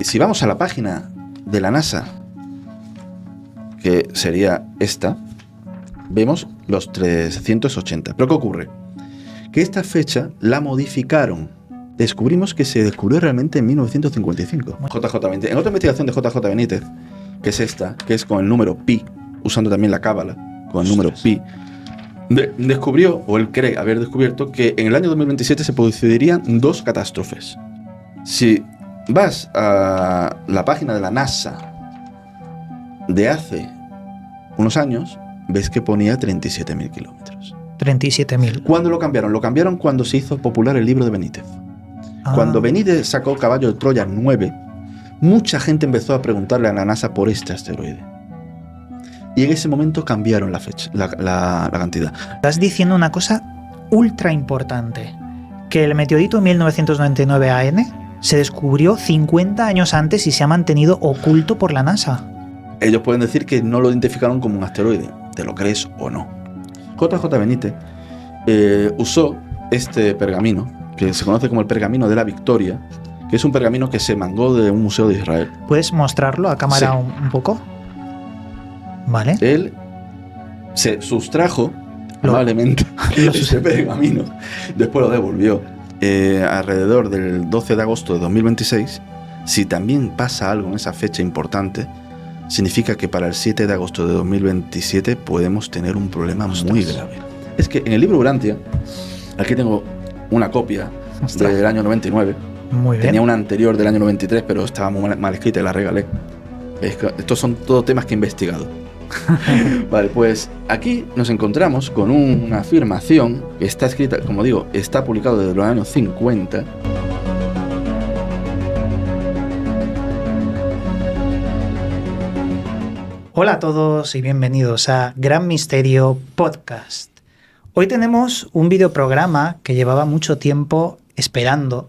Si vamos a la página de la NASA, que sería esta, vemos los 380. ¿Pero qué ocurre? Que esta fecha la modificaron. Descubrimos que se descubrió realmente en 1955. JJ Benítez. En otra investigación de JJ Benítez, que es esta, que es con el número pi, usando también la cábala, con el número pi, descubrió, o él cree haber descubierto, que en el año 2027 se producirían dos catástrofes. Si vas a la página de la NASA de hace unos años, ves que ponía 37.000 kilómetros. 37.000. ¿Cuándo lo cambiaron? Lo cambiaron cuando se hizo popular el libro de Benítez. Cuando Benítez sacó Caballo de Troya 9, mucha gente empezó a preguntarle a la NASA por este asteroide. Y en ese momento cambiaron la fecha, la cantidad. Estás diciendo una cosa ultra importante, que el meteorito 1999 AN se descubrió 50 años antes y se ha mantenido oculto por la NASA. Ellos pueden decir que no lo identificaron como un asteroide, ¿te lo crees o no? JJ Benítez usó este pergamino, que se conoce como el pergamino de la Victoria, que es un pergamino que se mandó de un museo de Israel. ¿Puedes mostrarlo a cámara un poco? Vale. Él se sustrajo amablemente ese pergamino, después lo devolvió. Alrededor del 12 de agosto de 2026, si también pasa algo en esa fecha importante, significa que para el 7 de agosto de 2027 podemos tener un problema muy grave. Es que en el libro Urantia, aquí tengo una copia del año 99. Muy bien. Tenía una anterior del año 93, pero estaba muy mal escrita y la regalé. Estos son todos temas que he investigado. Vale, pues aquí nos encontramos con una afirmación que está escrita, como digo, está publicado desde los años 50. Hola a todos y bienvenidos a Gran Misterio Podcast. Hoy tenemos un videoprograma que llevaba mucho tiempo esperando,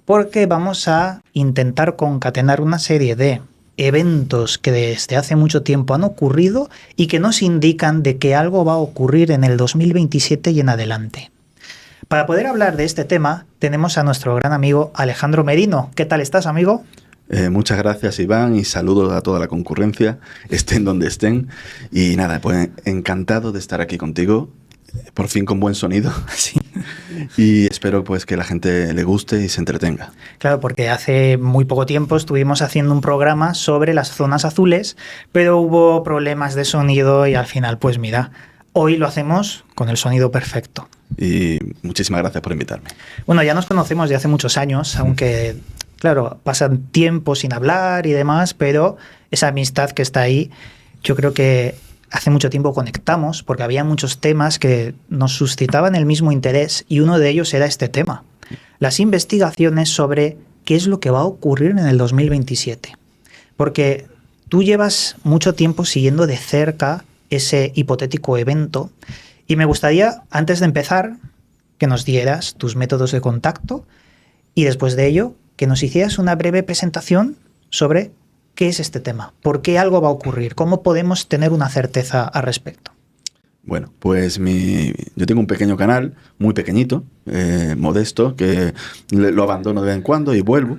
porque vamos a intentar concatenar una serie de eventos que desde hace mucho tiempo han ocurrido y que nos indican de que algo va a ocurrir en el 2027 y en adelante. Para poder hablar de este tema, tenemos a nuestro gran amigo Alejandro Merino. ¿Qué tal estás, amigo? Muchas gracias, Iván, y saludos a toda la concurrencia, estén donde estén. Y nada, pues encantado de estar aquí contigo, por fin con buen sonido. Sí. Y espero pues que la gente le guste y se entretenga. Claro, porque hace muy poco tiempo estuvimos haciendo un programa sobre las zonas azules, pero hubo problemas de sonido y al final, pues mira, hoy lo hacemos con el sonido perfecto. Y muchísimas gracias por invitarme. Bueno, ya nos conocemos de hace muchos años, aunque, claro, pasan tiempo sin hablar y demás, pero esa amistad que está ahí, yo creo que hace mucho tiempo conectamos porque había muchos temas que nos suscitaban el mismo interés y uno de ellos era este tema, las investigaciones sobre qué es lo que va a ocurrir en el 2027. Porque tú llevas mucho tiempo siguiendo de cerca ese hipotético evento y me gustaría, antes de empezar, que nos dieras tus métodos de contacto y después de ello que nos hicieras una breve presentación sobre ¿qué es este tema? ¿Por qué algo va a ocurrir? ¿Cómo podemos tener una certeza al respecto? Bueno, pues yo tengo un pequeño canal, muy pequeñito, modesto, que lo abandono de vez en cuando y vuelvo,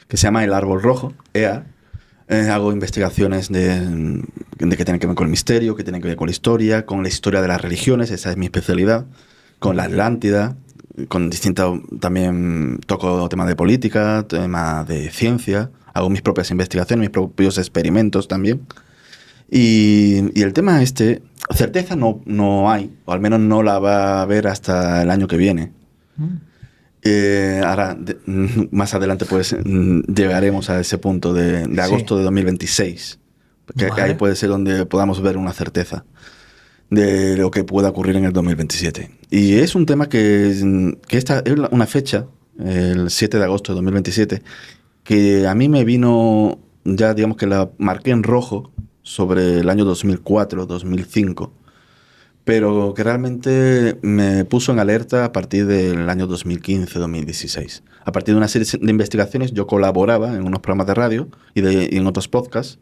que se llama El Árbol Rojo, EA. Hago investigaciones de que tienen que ver con el misterio, que tienen que ver con la historia de las religiones, esa es mi especialidad, con la Atlántida, con distintos, también toco temas de política, temas de ciencia. Hago mis propias investigaciones, mis propios experimentos también. Y el tema certeza no hay, o al menos no la va a haber hasta el año que viene. Ahora, más adelante, pues llegaremos a ese punto de agosto de 2026. Que vale. Ahí puede ser donde podamos ver una certeza de lo que pueda ocurrir en el 2027. Y es un tema que esta es una fecha, el 7 de agosto de 2027, que a mí me vino, ya digamos que la marqué en rojo sobre el año 2004, 2005, pero que realmente me puso en alerta a partir del año 2015, 2016. A partir de una serie de investigaciones yo colaboraba en unos programas de radio y en otros podcasts,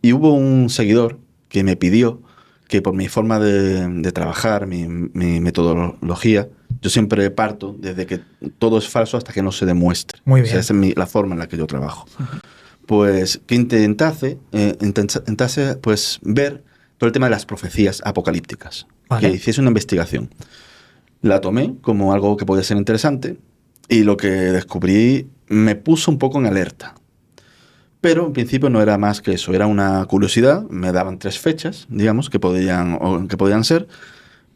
y hubo un seguidor que me pidió que por mi forma de trabajar, mi metodología, yo siempre parto desde que todo es falso hasta que no se demuestre. Muy bien. O sea, esa es la forma en la que yo trabajo. pues, que intentase pues, ver todo el tema de las profecías apocalípticas, que hiciese una investigación. La tomé como algo que podía ser interesante y lo que descubrí me puso un poco en alerta. Pero en principio no era más que eso, era una curiosidad. Me daban 3 fechas, digamos, que podían ser,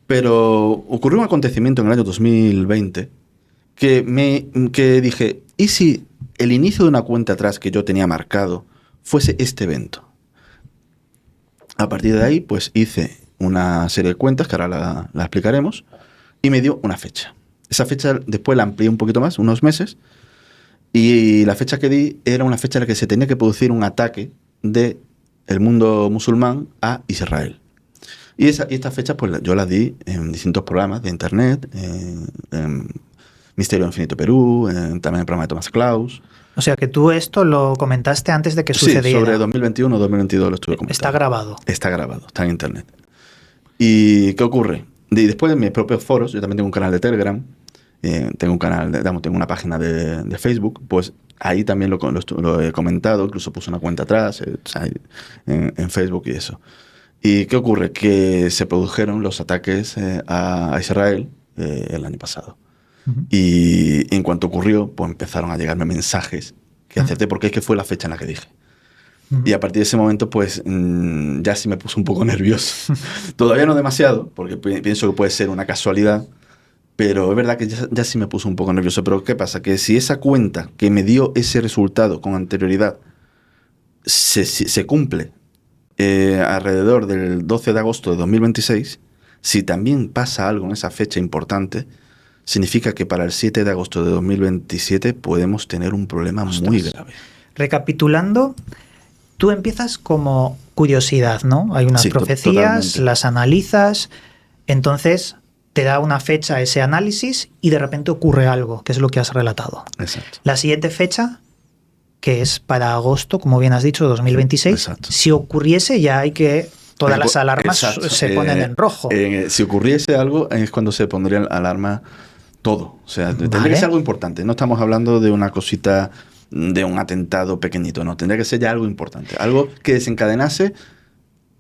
pero ocurrió un acontecimiento en el año 2020 que dije, ¿y si el inicio de una cuenta atrás que yo tenía marcado fuese este evento? A partir de ahí, pues hice una serie de cuentas, que ahora la explicaremos, y me dio una fecha. Esa fecha después la amplié un poquito más, unos meses, y la fecha que di era una fecha en la que se tenía que producir un ataque del mundo musulmán a Israel. Y estas fechas pues yo las di en distintos programas de internet, en Misterio Infinito Perú, también en el programa de Tomás Klaus. O sea que tú esto lo comentaste antes de que sucediera. Sí, sobre 2021 o 2022 lo estuve comentando. Está grabado. Está grabado, está en internet. ¿Y qué ocurre? Y después de mis propios foros, yo también tengo un canal de Telegram, tengo una página de Facebook, pues ahí también lo he comentado, incluso puse una cuenta atrás, en Facebook y eso. ¿Y qué ocurre? Que se produjeron los ataques a Israel el año pasado. Uh-huh. Y en cuanto ocurrió, pues empezaron a llegarme mensajes que acepté porque es que fue la fecha en la que dije. Uh-huh. Y a partir de ese momento, pues ya sí me puse un poco nervioso. Todavía no demasiado, porque pienso que puede ser una casualidad, pero es verdad que ya sí me puse un poco nervioso. Pero ¿qué pasa? Que si esa cuenta que me dio ese resultado con anterioridad se cumple alrededor del 12 de agosto de 2026, si también pasa algo en esa fecha importante, significa que para el 7 de agosto de 2027 podemos tener un problema muy grave. Recapitulando, tú empiezas como curiosidad, ¿no? Hay unas profecías, totalmente. Las analizas, entonces te da una fecha ese análisis y de repente ocurre algo, que es lo que has relatado. Exacto. La siguiente fecha, que es para agosto, como bien has dicho, 2026, exacto. Si ocurriese ya hay que... Todas las alarmas se ponen en rojo. Si ocurriese algo es cuando se pondría alarma todo. O sea, tendría que ser algo importante. No estamos hablando de una cosita, de un atentado pequeñito. No, tendría que ser ya algo importante. Algo que desencadenase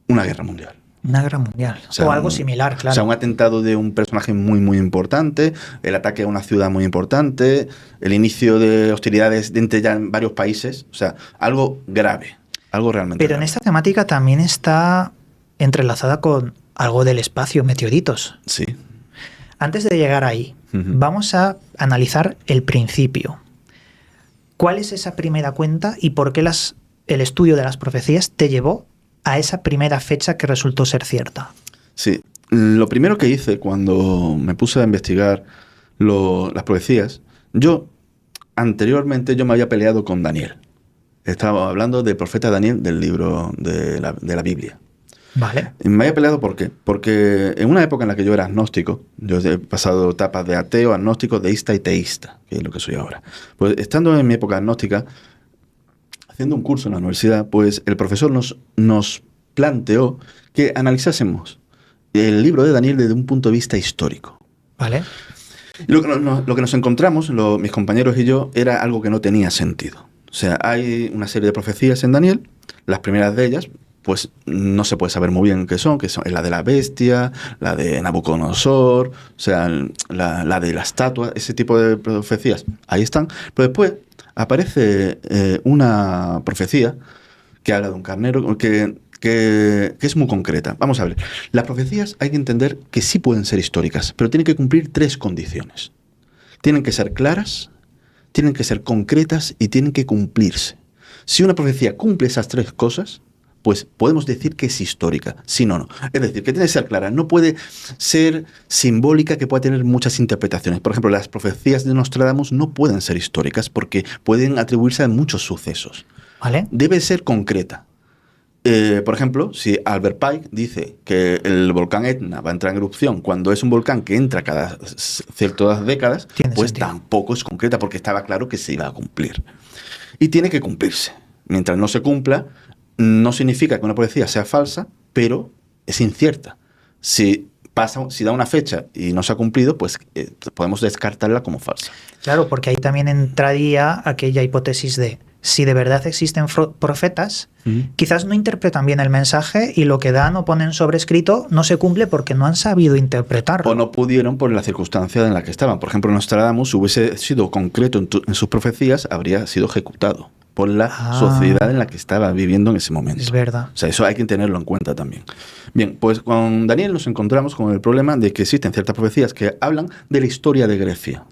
una guerra mundial. Una guerra mundial. O algo similar, claro. O sea, un atentado de un personaje muy, muy importante, el ataque a una ciudad muy importante, el inicio de hostilidades entre ya varios países. O sea, algo grave. Algo realmente Pero grave. En esta temática también está entrelazada con algo del espacio, meteoritos. Sí. Antes de llegar ahí, vamos a analizar el principio. ¿Cuál es esa primera cuenta y por qué el estudio de las profecías te llevó a esa primera fecha que resultó ser cierta? Sí. Lo primero que hice cuando me puse a investigar las profecías, anteriormente yo me había peleado con Daniel. Estaba hablando del profeta Daniel del libro de la Biblia. Vale. Y me había peleado, ¿por qué? Porque en una época en la que yo era agnóstico, yo he pasado etapas de ateo, agnóstico, deísta y teísta, que es lo que soy ahora. Pues estando en mi época agnóstica, haciendo un curso en la universidad, pues el profesor nos planteó que analizásemos el libro de Daniel desde un punto de vista histórico. Vale. Lo que nos encontramos, mis compañeros y yo, era algo que no tenía sentido. O sea, hay una serie de profecías en Daniel, las primeras de ellas, pues no se puede saber muy bien qué son la de la bestia, la de Nabucodonosor, o sea, la de la estatua, ese tipo de profecías, ahí están. Pero después aparece una profecía que habla de un carnero, que es muy concreta. Vamos a ver, las profecías hay que entender que sí pueden ser históricas, pero tienen que cumplir 3 condiciones. Tienen que ser claras, tienen que ser concretas y tienen que cumplirse. Si una profecía cumple esas 3 cosas, pues podemos decir que es histórica. Si no. Es decir, que tiene que ser clara. No puede ser simbólica, que pueda tener muchas interpretaciones. Por ejemplo, las profecías de Nostradamus no pueden ser históricas porque pueden atribuirse a muchos sucesos. ¿Vale? Debe ser concreta. Por ejemplo, si Albert Pike dice que el volcán Etna va a entrar en erupción cuando es un volcán que entra cada ciertas décadas, pues sentido. Tampoco es concreta porque estaba claro que se iba a cumplir. Y tiene que cumplirse. Mientras no se cumpla, no significa que una profecía sea falsa, pero es incierta. Si da una fecha y no se ha cumplido, pues podemos descartarla como falsa. Claro, porque ahí también entraría aquella hipótesis de si de verdad existen profetas, quizás no interpretan bien el mensaje y lo que dan o ponen sobre escrito no se cumple porque no han sabido interpretarlo. O no pudieron por la circunstancia en la que estaban. Por ejemplo, Nostradamus, si hubiese sido concreto en sus profecías, habría sido ejecutado por la sociedad en la que estaba viviendo en ese momento. Es verdad. O sea, eso hay que tenerlo en cuenta también. Bien, pues con Daniel nos encontramos con el problema de que existen ciertas profecías que hablan de la historia de Grecia.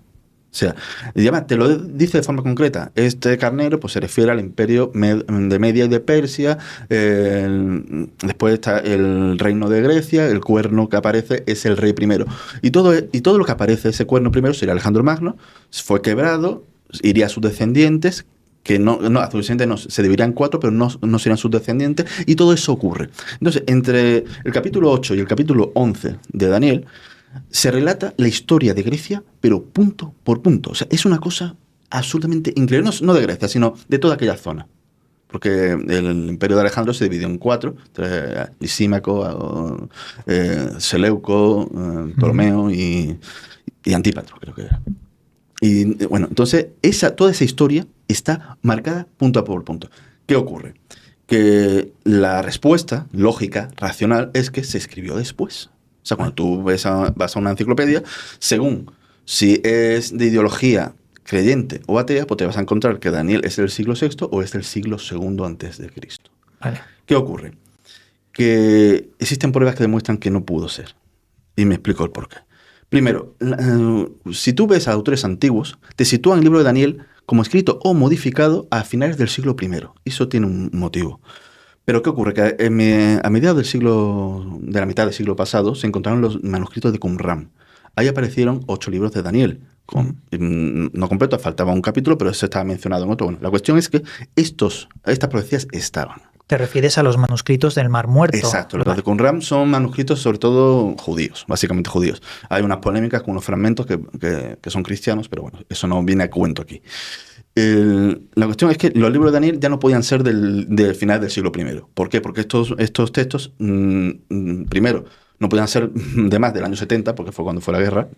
O sea, y además te lo dice de forma concreta. Este carnero pues, se refiere al imperio de Media y de Persia. Después está el reino de Grecia. El cuerno que aparece es el rey primero. Y todo lo que aparece, ese cuerno primero, sería Alejandro Magno. Fue quebrado, iría a sus descendientes, que a sus descendientes se dividirían 4, pero no serían sus descendientes. Y todo eso ocurre. Entonces, entre el capítulo 8 y el capítulo 11 de Daniel, se relata la historia de Grecia, pero punto por punto. O sea, es una cosa absolutamente increíble. No de Grecia, sino de toda aquella zona. Porque el imperio de Alejandro se dividió en 4. Lisímaco, Seleuco, Ptolomeo y Antípatro, creo que era. Y bueno, entonces toda esa historia está marcada punto por punto. ¿Qué ocurre? Que la respuesta lógica, racional, es que se escribió después. O sea, cuando tú vas a una enciclopedia, según si es de ideología creyente o atea, pues te vas a encontrar que Daniel es del siglo VI o es del siglo II antes de Cristo. Vale. ¿Qué ocurre? Que existen pruebas que demuestran que no pudo ser. Y me explico el porqué. Primero, si tú ves a autores antiguos, te sitúan el libro de Daniel como escrito o modificado a finales del siglo I. Eso tiene un motivo. Pero ¿qué ocurre? Que a mediados de la mitad del siglo pasado se encontraron los manuscritos de Qumran. Ahí aparecieron 8 libros de Daniel. No completo, faltaba un capítulo, pero eso estaba mencionado en otro. Bueno, la cuestión es que estas profecías estaban. Te refieres a los manuscritos del Mar Muerto. Exacto, los de Qumran son manuscritos sobre todo judíos, básicamente judíos. Hay unas polémicas con unos fragmentos que son cristianos, pero bueno, eso no viene a cuento aquí. La cuestión es que los libros de Daniel ya no podían ser del final del siglo I. ¿Por qué? Porque estos textos, primero, no podían ser de más del año 70, porque fue cuando fue la guerra,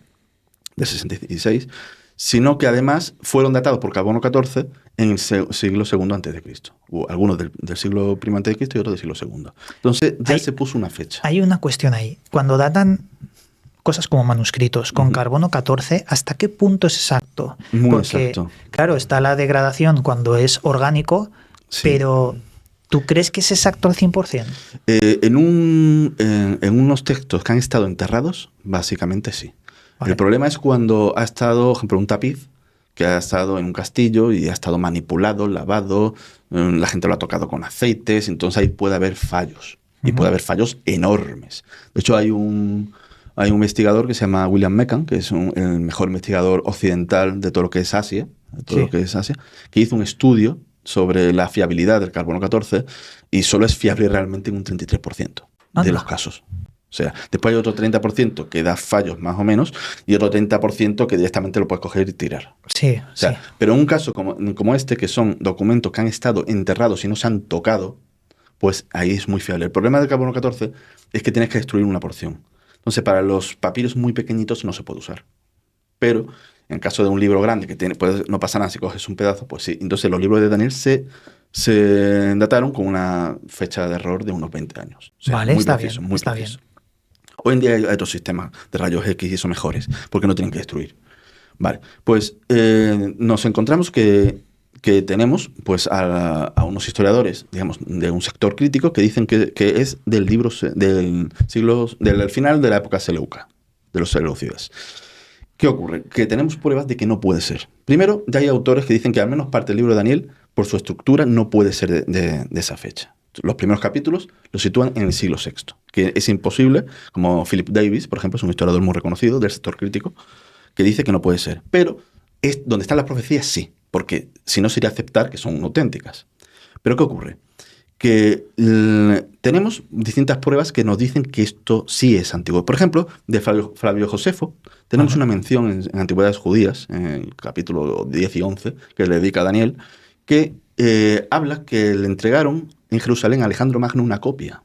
del 66, sino que además fueron datados por Carbono 14 en el siglo II antes de Cristo. Algunos del siglo I antes de Cristo y otros del siglo II. Entonces ya se puso una fecha. Hay una cuestión ahí. Cuando datan cosas como manuscritos con Carbono 14, ¿hasta qué punto es exacto? Muy exacto. Claro, está la degradación cuando es orgánico, sí. Pero ¿tú crees que es exacto al 100%? En unos textos que han estado enterrados, básicamente sí. Vale. El problema es cuando ha estado, por ejemplo, un tapiz que ha estado en un castillo y ha estado manipulado, lavado, la gente lo ha tocado con aceites, entonces ahí puede haber fallos. Y puede haber fallos enormes. De hecho, hay un investigador que se llama William Meckham, que es el mejor investigador occidental de todo lo que es Asia, que hizo un estudio sobre la fiabilidad del carbono 14 y solo es fiable realmente en un 33% de los casos. O sea, después hay otro 30% que da fallos más o menos y otro 30% que directamente lo puedes coger y tirar. Sí, o sea, sí. Pero en un caso como este, que son documentos que han estado enterrados y no se han tocado, pues ahí es muy fiable. El problema del carbono 14 es que tienes que destruir una porción. Entonces, para los papiros muy pequeñitos no se puede usar. Pero en caso de un libro grande que no pasa nada si coges un pedazo, pues sí. Entonces, los libros de Daniel se dataron con una fecha de error de unos 20 años. O sea, vale, muy está preciso, bien, muy está preciso. bien. Hoy en día hay otros sistemas de rayos X y son mejores, porque no tienen que destruir. Vale, pues nos encontramos que tenemos pues a unos historiadores, digamos, de un sector crítico que dicen que es del final de la época seleuca, de los seleucidas. ¿Qué ocurre? Que tenemos pruebas de que no puede ser. Primero, ya hay autores que dicen que al menos parte del libro de Daniel, por su estructura, no puede ser de esa fecha. Los primeros capítulos los sitúan en el siglo VI, que es imposible, como Philip Davis, por ejemplo, es un historiador muy reconocido del sector crítico, que dice que no puede ser. Pero donde están las profecías, sí, porque si no sería aceptar que son auténticas. Pero ¿qué ocurre? Que tenemos distintas pruebas que nos dicen que esto sí es antiguo. Por ejemplo, de Flavio Josefo, tenemos una mención en Antigüedades Judías, en el capítulo 10 y 11, que le dedica a Daniel, que habla que le entregaron en Jerusalén a Alejandro Magno una copia.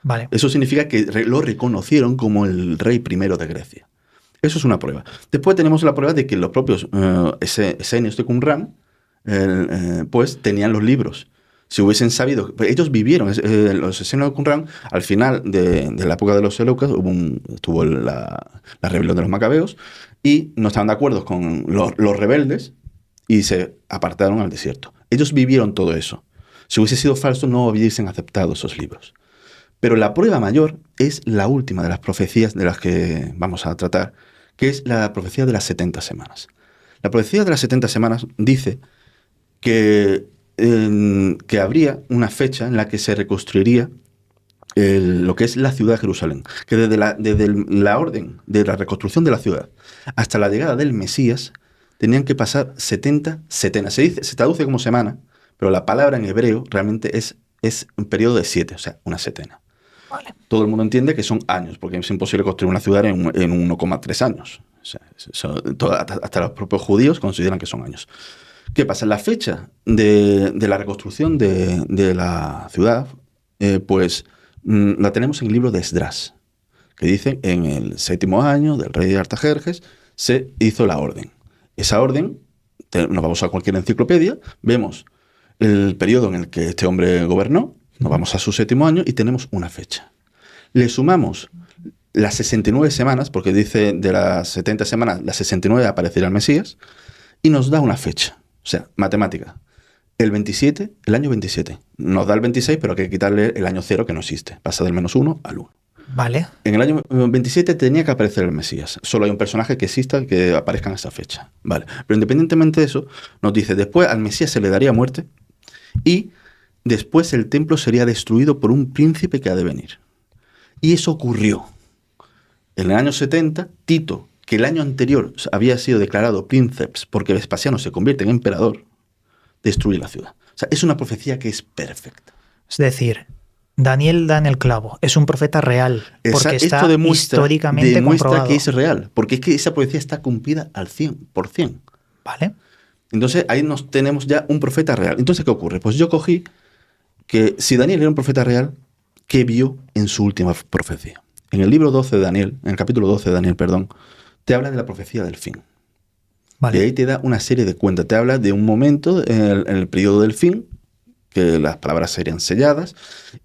Vale. Eso significa que lo reconocieron como el rey primero de Grecia. Eso es una prueba. Después tenemos la prueba de que los propios esenios de Qumran pues tenían los libros. Si hubiesen sabido, pues ellos vivieron, los esenios de Qumrán, al final de la época de los Seleucas, estuvo la rebelión de los macabeos, y no estaban de acuerdo con los rebeldes, y se apartaron al desierto. Ellos vivieron todo eso. Si hubiese sido falso, no hubiesen aceptado esos libros. Pero la prueba mayor es la última de las profecías de las que vamos a tratar, que es la profecía de las 70 semanas. La profecía de las 70 semanas dice que habría una fecha en la que se reconstruiría lo que es la ciudad de Jerusalén, que desde la orden de la reconstrucción de la ciudad hasta la llegada del Mesías tenían que pasar 70 setenas. Se traduce como semana, pero la palabra en hebreo realmente es un periodo de 7, o sea, una setena. Vale. Todo el mundo entiende que son años, porque es imposible construir una ciudad en 1,3 años. O sea, hasta los propios judíos consideran que son años. ¿Qué pasa? La fecha de la reconstrucción de la ciudad, la tenemos en el libro de Esdras, que dice en el 7º año del rey Artajerjes se hizo la orden. Esa orden, nos vamos a cualquier enciclopedia, vemos el periodo en el que este hombre gobernó, nos vamos a su 7º año y tenemos una fecha. Le sumamos las 69 semanas, porque dice de las 70 semanas, las 69 aparecerá el Mesías, y nos da una fecha. O sea, matemática. El año 27. Nos da el 26, pero hay que quitarle el año 0 que no existe. Pasa del -1 al 1. Vale. En el año 27 tenía que aparecer el Mesías. Solo hay un personaje que exista que aparezca en esa fecha. Vale. Pero independientemente de eso, nos dice, después al Mesías se le daría muerte y después el templo sería destruido por un príncipe que ha de venir. Y eso ocurrió. En el año 70, Tito, que el año anterior había sido declarado princeps porque Vespasiano se convierte en emperador, destruye la ciudad. O sea, es una profecía que es perfecta. Es decir, Daniel da en el clavo. Es un profeta real. Porque está históricamente comprobado. Que es real. Porque es que esa profecía está cumplida al 100%. Vale. Entonces, ahí nos tenemos ya un profeta real. Entonces, ¿qué ocurre? Pues yo cogí que si Daniel era un profeta real, ¿qué vio en su última profecía? En el libro 12 de Daniel, en el capítulo 12 de Daniel, perdón, te habla de la profecía del fin. Vale. Y ahí te da una serie de cuentas. Te habla de un momento en el periodo del fin, que las palabras serían selladas,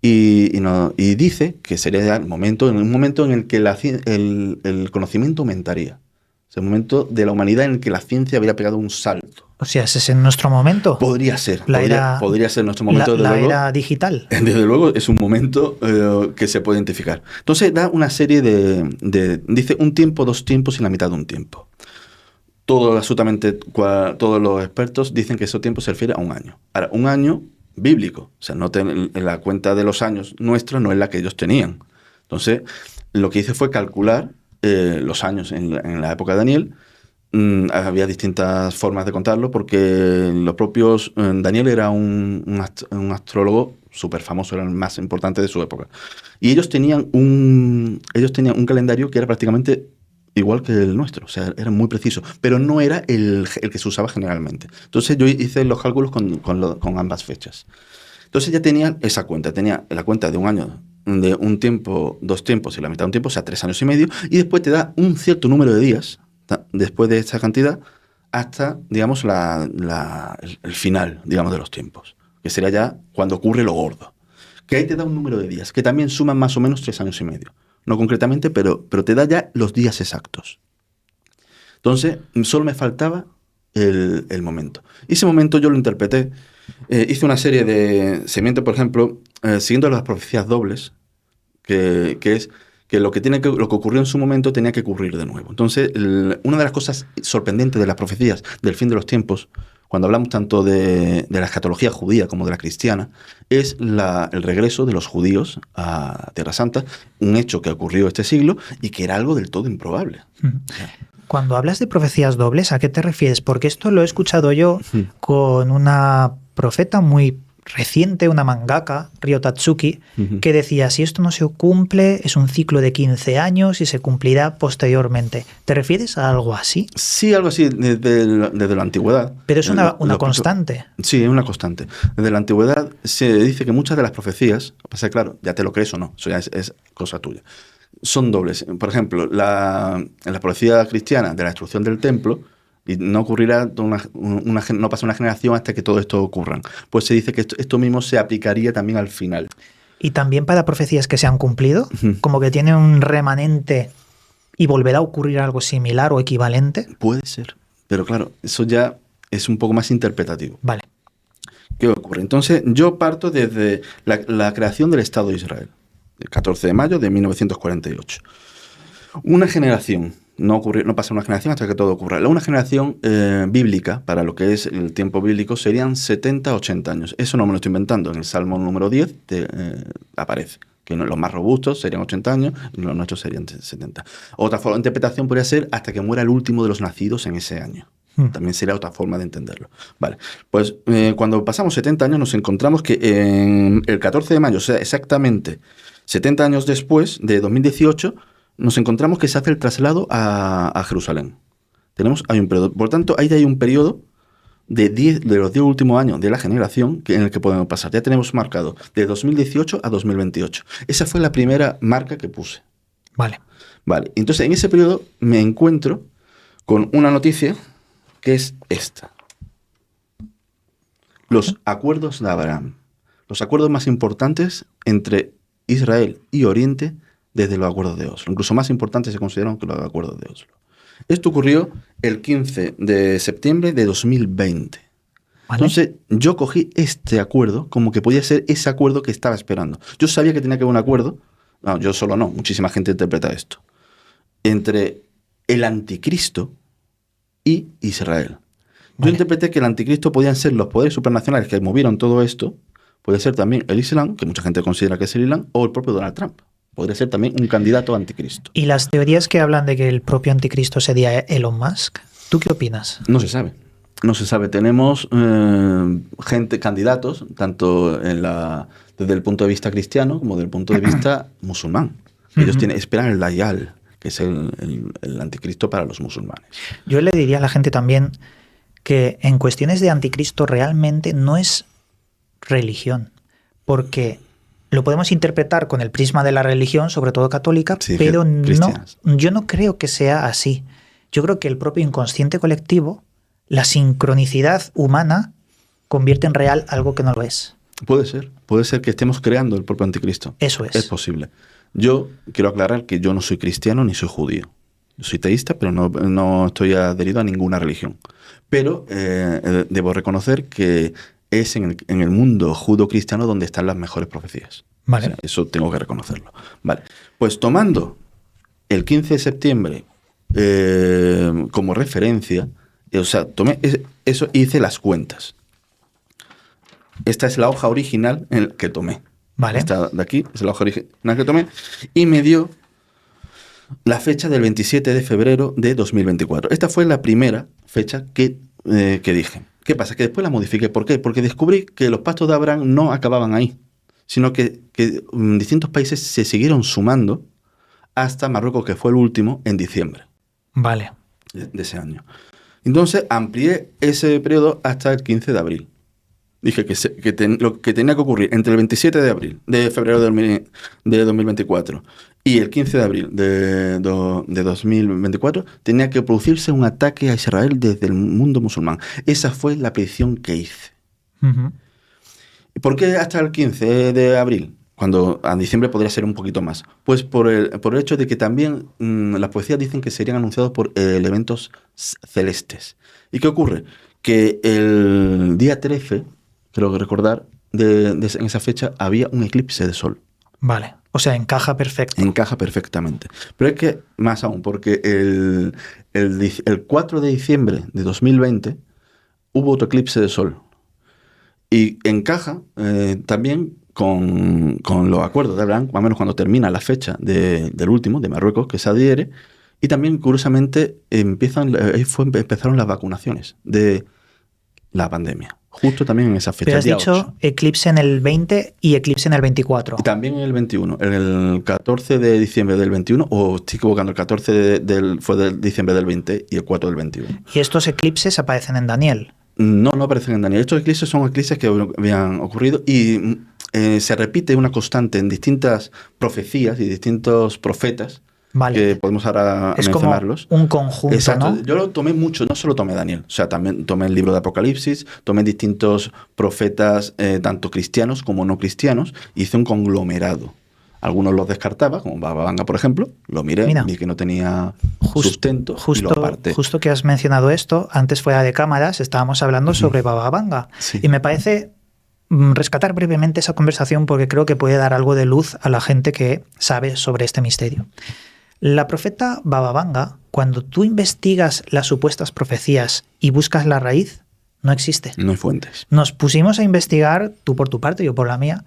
y dice que sería ya un momento en el que el conocimiento aumentaría. Es el momento de la humanidad en el que la ciencia habría pegado un salto. O sea, ¿ese es en nuestro momento? Podría ser. Podría ser nuestro momento. La era digital. Desde luego es un momento que se puede identificar. Entonces da una serie dice un tiempo, 2 tiempos y la mitad de un tiempo. Absolutamente todos los expertos dicen que ese tiempo se refiere a un año. Ahora, un año bíblico. O sea, la cuenta de los años nuestra no es la que ellos tenían. Entonces, lo que hice fue calcular los años en la época de Daniel. Había distintas formas de contarlo porque los propios... Daniel era un astrólogo súper famoso, era el más importante de su época. Y ellos tenían un calendario que era prácticamente igual que el nuestro, o sea, era muy preciso, pero no era el que se usaba generalmente. Entonces yo hice los cálculos con ambas fechas. Entonces ya tenía esa cuenta, tenía la cuenta de un año, de un tiempo, 2 tiempos y la mitad de un tiempo, o sea, 3 años y medio, y después te da un cierto número de días, después de esta cantidad, hasta, digamos, el final, digamos, de los tiempos, que sería ya cuando ocurre lo gordo. Que ahí te da un número de días, que también suman más o menos 3 años y medio. No concretamente, pero te da ya los días exactos. Entonces, solo me faltaba el momento. Y ese momento yo lo interpreté. Hice una serie de seguimientos, por ejemplo, siguiendo las profecías dobles, que es que lo que ocurrió en su momento tenía que ocurrir de nuevo. Entonces, una de las cosas sorprendentes de las profecías del fin de los tiempos, cuando hablamos tanto de la escatología judía como de la cristiana, es el regreso de los judíos a Tierra Santa, un hecho que ocurrió este siglo y que era algo del todo improbable. Cuando hablas de profecías dobles, ¿a qué te refieres? Porque esto lo he escuchado yo con una profeta muy reciente, una mangaka, Ryo Tatsuki, que decía, si esto no se cumple, es un ciclo de 15 años y se cumplirá posteriormente. ¿Te refieres a algo así? Sí, algo así desde la antigüedad. Pero es una constante. Sí, es una constante. Desde la antigüedad se dice que muchas de las profecías, pasa claro, ya te lo crees o no, eso ya es cosa tuya, son dobles. Por ejemplo, la profecía cristiana de la destrucción del templo Y no ocurrirá, no pasa una generación hasta que todo esto ocurra. Pues se dice que esto mismo se aplicaría también al final. Y también para profecías que se han cumplido, como que tiene un remanente y volverá a ocurrir algo similar o equivalente. Puede ser, pero claro, eso ya es un poco más interpretativo. Vale. ¿Qué ocurre? Entonces, yo parto desde la creación del Estado de Israel, el 14 de mayo de 1948. Una generación, no pasa una generación hasta que todo ocurra. Una generación bíblica, para lo que es el tiempo bíblico, serían 70, 80 años. Eso no me lo estoy inventando. En el Salmo número 10 aparece que los más robustos serían 80 años y los nuestros serían 70. Otra forma de interpretación podría ser hasta que muera el último de los nacidos en ese año. También sería otra forma de entenderlo. Vale, pues cuando pasamos 70 años nos encontramos que el 14 de mayo, o sea, exactamente 70 años después de 2018, nos encontramos que se hace el traslado a Jerusalén. Hay un periodo, por tanto, ahí hay un periodo de los 10 últimos años de la generación en el que podemos pasar. Ya tenemos marcado de 2018 a 2028. Esa fue la primera marca que puse. Vale. Entonces, en ese periodo me encuentro con una noticia que es esta. Los acuerdos de Abraham. Los acuerdos más importantes entre Israel y Oriente desde los acuerdos de Oslo. Incluso más importantes se consideran que los acuerdos de Oslo. Esto ocurrió el 15 de septiembre de 2020. ¿Vale? Entonces, yo cogí este acuerdo como que podía ser ese acuerdo que estaba esperando. Yo sabía que tenía que haber un acuerdo. No, yo solo no. Muchísima gente interpreta esto. Entre el anticristo y Israel. Yo interpreté que el anticristo podían ser los poderes supranacionales que movieron todo esto, puede ser también el Islam, que mucha gente considera que es el Islam, o el propio Donald Trump. Podría ser también un candidato anticristo. ¿Y las teorías que hablan de que el propio anticristo sería Elon Musk? ¿Tú qué opinas? No se sabe. No se sabe. Tenemos candidatos, tanto desde el punto de vista cristiano como desde el punto de vista musulmán. Ellos esperan el Dajjal, que es el anticristo para los musulmanes. Yo le diría a la gente también que en cuestiones de anticristo realmente no es religión, porque lo podemos interpretar con el prisma de la religión, sobre todo católica, sí, pero yo no creo que sea así. Yo creo que el propio inconsciente colectivo, la sincronicidad humana, convierte en real algo que no lo es. Puede ser que estemos creando el propio anticristo. Eso es. Es posible. Yo quiero aclarar que yo no soy cristiano ni soy judío. Yo soy teísta, pero no estoy adherido a ninguna religión. Pero debo reconocer que es en el mundo judo-cristiano donde están las mejores profecías. Vale. O sea, eso tengo que reconocerlo. Vale. Pues tomando el 15 de septiembre como referencia, o sea, tomé eso y hice las cuentas. Esta es la hoja original que tomé. Vale. Esta de aquí es la hoja original que tomé y me dio la fecha del 27 de febrero de 2024. Esta fue la primera fecha que dije. ¿Qué pasa? Que después la modifiqué. ¿Por qué? Porque descubrí que los pactos de Abraham no acababan ahí, sino que distintos países se siguieron sumando hasta Marruecos, que fue el último, en diciembre. Vale. De ese año. Entonces amplié ese periodo hasta el 15 de abril. Dije lo que tenía que ocurrir entre el 27 de febrero de 2024 y el 15 de abril de 2024 tenía que producirse un ataque a Israel desde el mundo musulmán. Esa fue la predicción que hice. ¿Y por qué hasta el 15 de abril? Cuando a diciembre podría ser un poquito más. Pues por el hecho de que también las profecías dicen que serían anunciados por elementos celestes. ¿Y qué ocurre? Que el día 13... creo que recordar, en esa fecha había un eclipse de sol. Vale, o sea, encaja perfecto. Encaja perfectamente. Pero es que, más aún, porque el 4 de diciembre de 2020 hubo otro eclipse de sol. Y encaja también con los acuerdos de Abraham, más o menos cuando termina la fecha del último, de Marruecos, que se adhiere. Y también, curiosamente, empezaron las vacunaciones de la pandemia. Justo también en esa fecha. Pero has dicho 8. Eclipse en el 20 y eclipse en el 24. Y también en el 21. En el 14 de diciembre del 21, o estoy equivocando, el 14 fue de diciembre del 20 y el 4 del 21. ¿Y estos eclipses aparecen en Daniel? No aparecen en Daniel. Estos eclipses son eclipses que habían ocurrido y se repite una constante en distintas profecías y distintos profetas Vale. que podemos ahora es mencionarlos. Como un conjunto, Exacto. ¿no? Yo lo tomé mucho, no solo tomé Daniel, o sea, también tomé el libro de Apocalipsis, tomé distintos profetas, tanto cristianos como no cristianos, hice un conglomerado. Algunos los descartaba, como Baba Vanga, por ejemplo, lo miré, Mira, vi que no tenía sustento y lo aparté. Justo que has mencionado esto, antes fuera de cámaras estábamos hablando sobre Baba Vanga. Sí. Y me parece rescatar brevemente esa conversación porque creo que puede dar algo de luz a la gente que sabe sobre este misterio. La profeta Baba Vanga, cuando tú investigas las supuestas profecías y buscas la raíz, no existe. No hay fuentes. Nos pusimos a investigar, tú por tu parte, yo por la mía.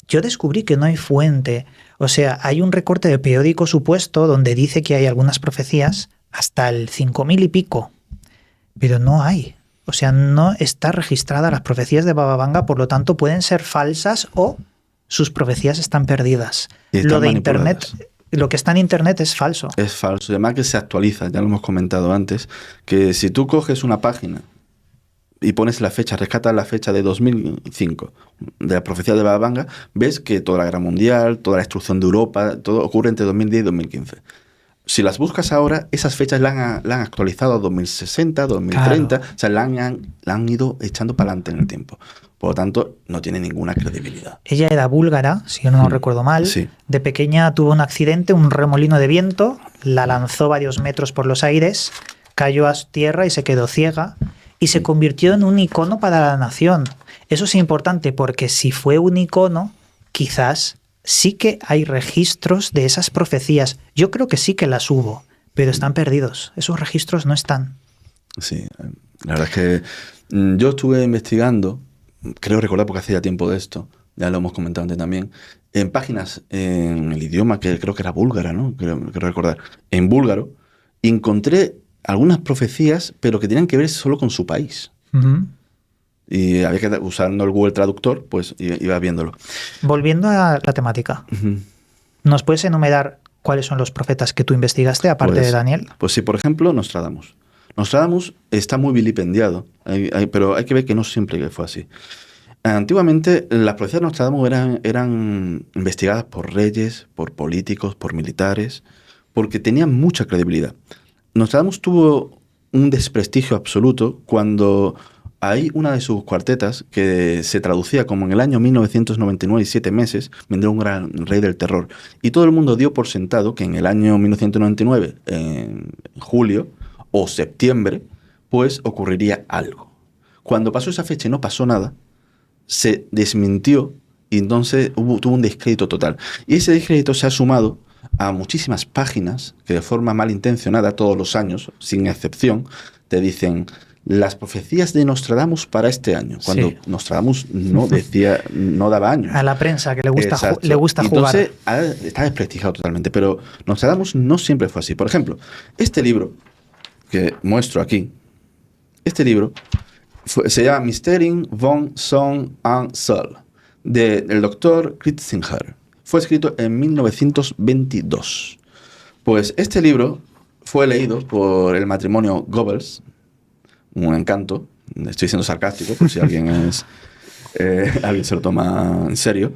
Yo descubrí que no hay fuente. O sea, hay un recorte de periódico supuesto donde dice que hay algunas profecías hasta el 5000 y pico, pero no hay. O sea, no está registrada las profecías de Baba Vanga, por lo tanto pueden ser falsas o sus profecías están perdidas. Lo de Internet, lo que está en Internet es falso. Es falso. Además que se actualiza, ya lo hemos comentado antes, que si tú coges una página y pones la fecha, rescatas la fecha de 2005 de la profecía de Baba Vanga, ves que toda la guerra mundial, toda la destrucción de Europa, todo ocurre entre 2010 y 2015. Si las buscas ahora, esas fechas la han actualizado a 2060, 2030, claro. O sea, la han ido echando para adelante en el tiempo. Por lo tanto, no tiene ninguna credibilidad. Ella era búlgara, si yo no recuerdo mal. Sí. De pequeña tuvo un accidente, un remolino de viento, la lanzó varios metros por los aires, cayó a tierra y se quedó ciega. Y se convirtió en un icono para la nación. Eso es importante porque si fue un icono, quizás sí que hay registros de esas profecías. Yo creo que sí que las hubo, pero están perdidos. Esos registros no están. Sí, la verdad es que yo estuve investigando, creo recordar porque hace ya tiempo de esto, ya lo hemos comentado antes también, en páginas en el idioma que creo que era búlgara, ¿no? Creo recordar. En búlgaro, y encontré algunas profecías, pero que tenían que ver solo con su país. Y había que, usando el Google Traductor, pues iba viéndolo. Volviendo a la temática, ¿nos puedes enumerar cuáles son los profetas que tú investigaste, aparte de Daniel? Pues sí, por ejemplo, Nostradamus. Nostradamus está muy vilipendiado, pero hay que ver que no siempre fue así. Antiguamente, las profecías de Nostradamus eran investigadas por reyes, por políticos, por militares, porque tenían mucha credibilidad. Nostradamus tuvo un desprestigio absoluto cuando hay una de sus cuartetas que se traducía como en el año 1999 y 7 meses, vendrá un gran rey del terror. Y todo el mundo dio por sentado que en el año 1999, en julio o septiembre, pues ocurriría algo. Cuando pasó esa fecha y no pasó nada, se desmintió y entonces tuvo un descrédito total. Y ese descrédito se ha sumado a muchísimas páginas que de forma malintencionada todos los años, sin excepción, te dicen las profecías de Nostradamus para este año, cuando sí. Nostradamus no decía, no daba años. A la prensa que le gusta jugar. Entonces está desprestigiado totalmente, pero Nostradamus no siempre fue así. Por ejemplo, este libro que muestro aquí, este libro se llama Mysterium von Song und Soul, del doctor Kritzinger. Fue escrito en 1922. Pues este libro fue leído por el matrimonio Goebbels, un encanto, estoy siendo sarcástico por si alguien se lo toma en serio,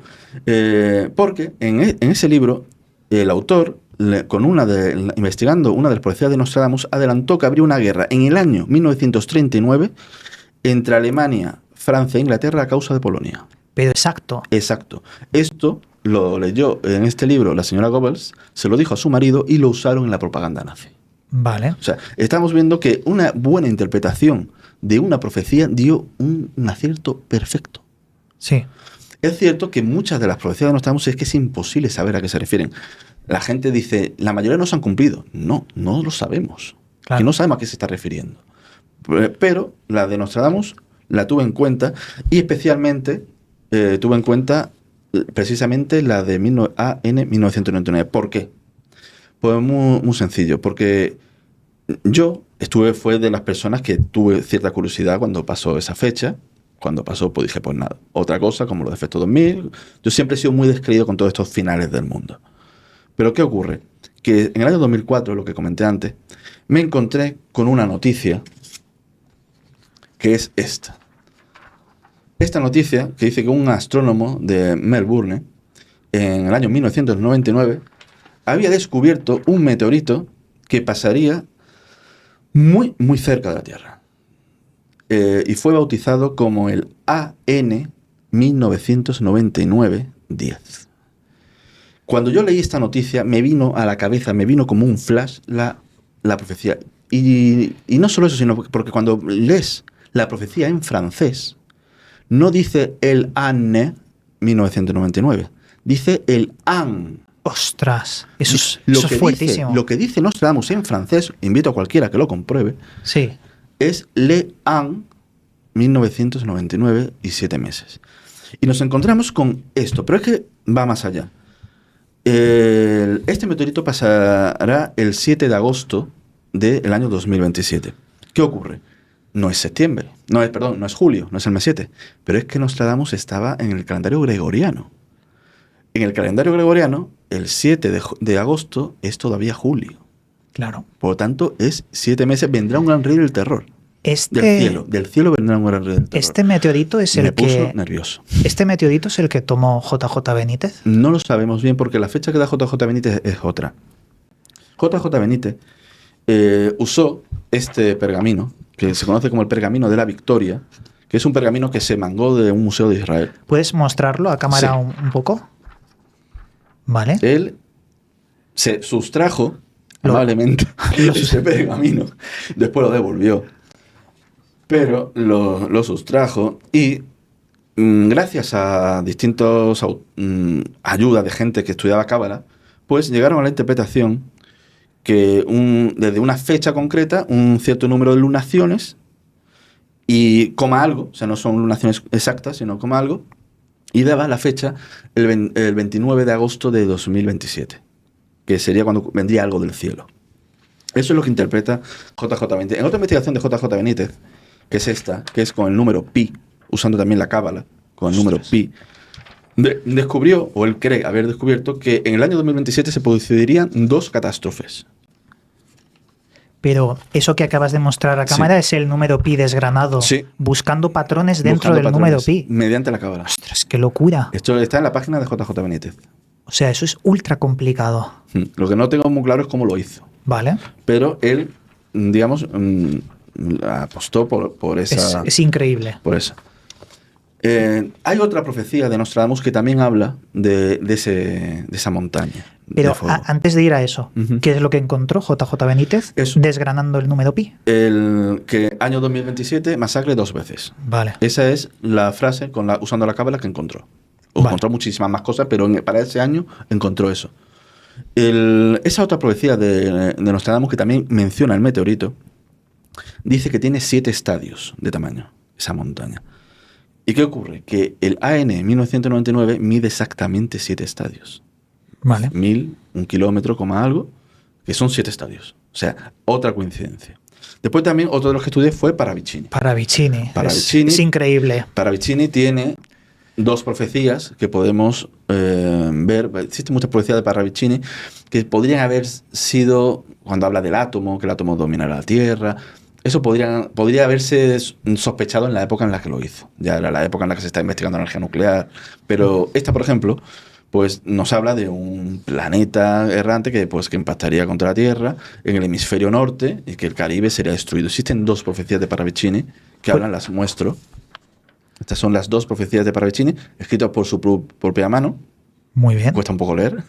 porque en ese libro el autor, investigando una de las profecías de Nostradamus, adelantó que habría una guerra en el año 1939 entre Alemania, Francia e Inglaterra a causa de Polonia. Pero exacto. Exacto. Esto lo leyó en este libro la señora Goebbels, se lo dijo a su marido y lo usaron en la propaganda nazi. Vale. O sea, estamos viendo que una buena interpretación de una profecía dio un acierto perfecto. Sí. Es cierto que muchas de las profecías de Nostradamus es que es imposible saber a qué se refieren. La gente dice, la mayoría no se han cumplido. No lo sabemos. Claro. Que no sabemos a qué se está refiriendo. Pero la de Nostradamus la tuve en cuenta y especialmente tuve en cuenta precisamente la de AN 1999. ¿Por qué? Pues muy sencillo, porque yo fue de las personas que tuve cierta curiosidad cuando pasó esa fecha. Cuando pasó, pues dije, pues nada, otra cosa como lo de Efecto 2000. Yo siempre he sido muy descreído con todos estos finales del mundo. Pero ¿qué ocurre? Que en el año 2004, lo que comenté antes, me encontré con una noticia que es esta. Esta noticia que dice que un astrónomo de Melbourne, en el año 1999, había descubierto un meteorito que pasaría muy, muy cerca de la Tierra. Y fue bautizado como el AN 1999-10. Cuando yo leí esta noticia, me vino a la cabeza, me vino como un flash la profecía. Y no solo eso, sino porque cuando lees la profecía en francés, no dice el AN 1999, dice el AN. Ostras, eso es fuertísimo. Lo que dice Nostradamus en francés, invito a cualquiera que lo compruebe, sí, es Le An 1999 y 7 meses. Y nos encontramos con esto, pero es que va más allá. Este meteorito pasará el 7 de agosto del año 2027. ¿Qué ocurre? No es septiembre, no es julio, no es el mes 7, pero es que Nostradamus estaba en el calendario gregoriano. En el calendario gregoriano, el 7 de agosto es todavía julio. Claro. Por lo tanto, es 7 meses, vendrá un gran río del terror. Del cielo vendrá un gran río del terror. Este meteorito es Me puso nervioso. ¿Este meteorito es el que tomó JJ Benítez? No lo sabemos bien porque la fecha que da JJ Benítez es otra. JJ Benítez usó este pergamino, que se conoce como el pergamino de la Victoria, que es un pergamino que se mangó de un museo de Israel. ¿Puedes mostrarlo a cámara Sí. un poco? Vale. Él se sustrajo amablemente ese pergamino, después lo devolvió, pero lo sustrajo y gracias a distintas ayudas de gente que estudiaba cábala, pues llegaron a la interpretación que desde una fecha concreta, un cierto número de lunaciones y coma algo, o sea, no son lunaciones exactas, sino coma algo, y daba la fecha el 29 de agosto de 2027, que sería cuando vendría algo del cielo. Eso es lo que interpreta JJ Benítez. En otra investigación de JJ Benítez, que es esta, que es con el número pi, usando también la cábala, con el número pi, descubrió, o él cree haber descubierto, que en el año 2027 se producirían 2 catástrofes. Pero eso que acabas de mostrar a cámara es el número pi desgranado, buscando patrones dentro del número pi. Mediante la cábala. Ostras, qué locura. Esto está en la página de JJ Benítez. O sea, eso es ultra complicado. Lo que no tengo muy claro es cómo lo hizo. Vale. Pero él, digamos, apostó por esa... Es increíble. Por eso. Hay otra profecía de Nostradamus que también habla de esa montaña. Pero antes de ir a eso, ¿qué es lo que encontró JJ Benítez desgranando el número pi? Que año 2027 masacre 2 veces. Vale. Esa es la frase usando la cábala que encontró. Encontró muchísimas más cosas, pero para ese año encontró eso. Esa otra profecía de Nostradamus que también menciona el meteorito, dice que tiene 7 estadios de tamaño, esa montaña. ¿Y qué ocurre? Que el AN 1999 mide exactamente 7 estadios. Vale. 1000, 1 kilómetro, algo, que son 7 estadios. O sea, otra coincidencia. Después también otro de los que estudié fue Paravicini. Paravicini. Es increíble. Paravicini tiene 2 profecías que podemos ver. Existen muchas profecías de Paravicini que podrían haber sido, cuando habla del átomo, que el átomo dominará la Tierra. Eso podría haberse sospechado en la época en la que lo hizo. Ya era la época en la que se está investigando energía nuclear. Pero esta, por ejemplo, pues nos habla de un planeta errante que impactaría contra la Tierra en el hemisferio norte y que el Caribe sería destruido. Existen 2 profecías de Paravicini que hablan, las muestro. Estas son las 2 profecías de Paravicini, escritas por su propia mano. Muy bien. Cuesta un poco leer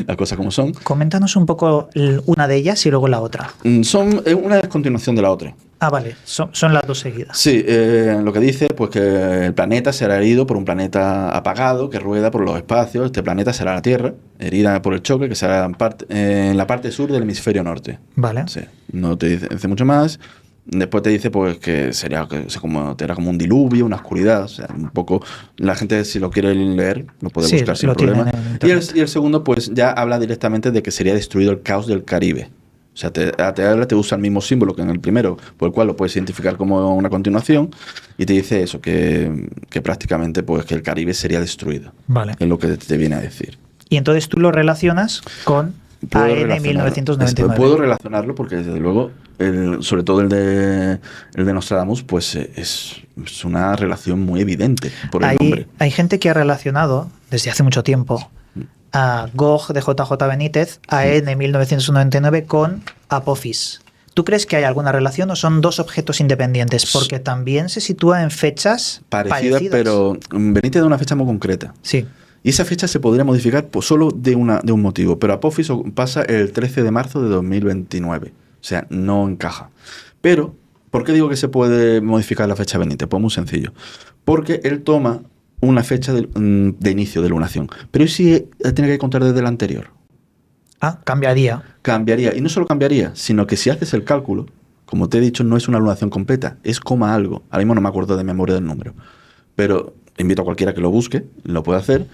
las cosas como son. Coméntanos un poco una de ellas y luego la otra. Una es continuación de la otra. Ah, vale. Son las 2 seguidas. Sí, lo que dice pues que el planeta será herido por un planeta apagado que rueda por los espacios. Este planeta será la Tierra, herida por el choque, que será en la parte sur del hemisferio norte. Vale. Sí, no te dice mucho más. Después te dice pues que será como un diluvio, una oscuridad. O sea, un poco. La gente, si lo quiere leer, lo puede buscar sin problema. Y el segundo, pues ya habla directamente de que sería destruido el caos del Caribe. O sea, te usa el mismo símbolo que en el primero, por el cual lo puedes identificar como una continuación, y te dice eso, que prácticamente pues que el Caribe sería destruido. Vale. Es lo que te viene a decir. Y entonces tú lo relacionas con AN 1999. Puedo relacionarlo porque, desde luego, sobre todo el de Nostradamus, pues es una relación muy evidente por el nombre. Hay gente que ha relacionado, desde hace mucho tiempo, a Gog de JJ Benítez, AN 1999, con Apophis. ¿Tú crees que hay alguna relación o son dos objetos independientes? Porque también se sitúa en fechas parecidas. Pero Benítez da una fecha muy concreta. Sí. Y esa fecha se podría modificar solo de un motivo. Pero Apophis pasa el 13 de marzo de 2029. O sea, no encaja. Pero, ¿por qué digo que se puede modificar la fecha de Benítez? Pues muy sencillo. Porque él toma una fecha de inicio de lunación. Pero ¿y si tiene que contar desde la anterior? Cambiaría. Cambiaría. Y no solo cambiaría, sino que si haces el cálculo, como te he dicho, no es una lunación completa, es coma algo. Ahora mismo no me acuerdo de memoria del número. Pero invito a cualquiera que lo busque, lo puede hacer.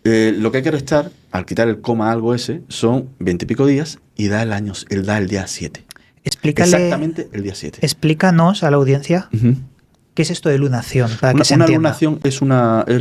Lo que hay que restar, al quitar el coma algo ese, son 20 y pico días y da el día 7. Exactamente el día 7. Explícanos a la audiencia qué es esto de lunación, para que se una entienda. lunación es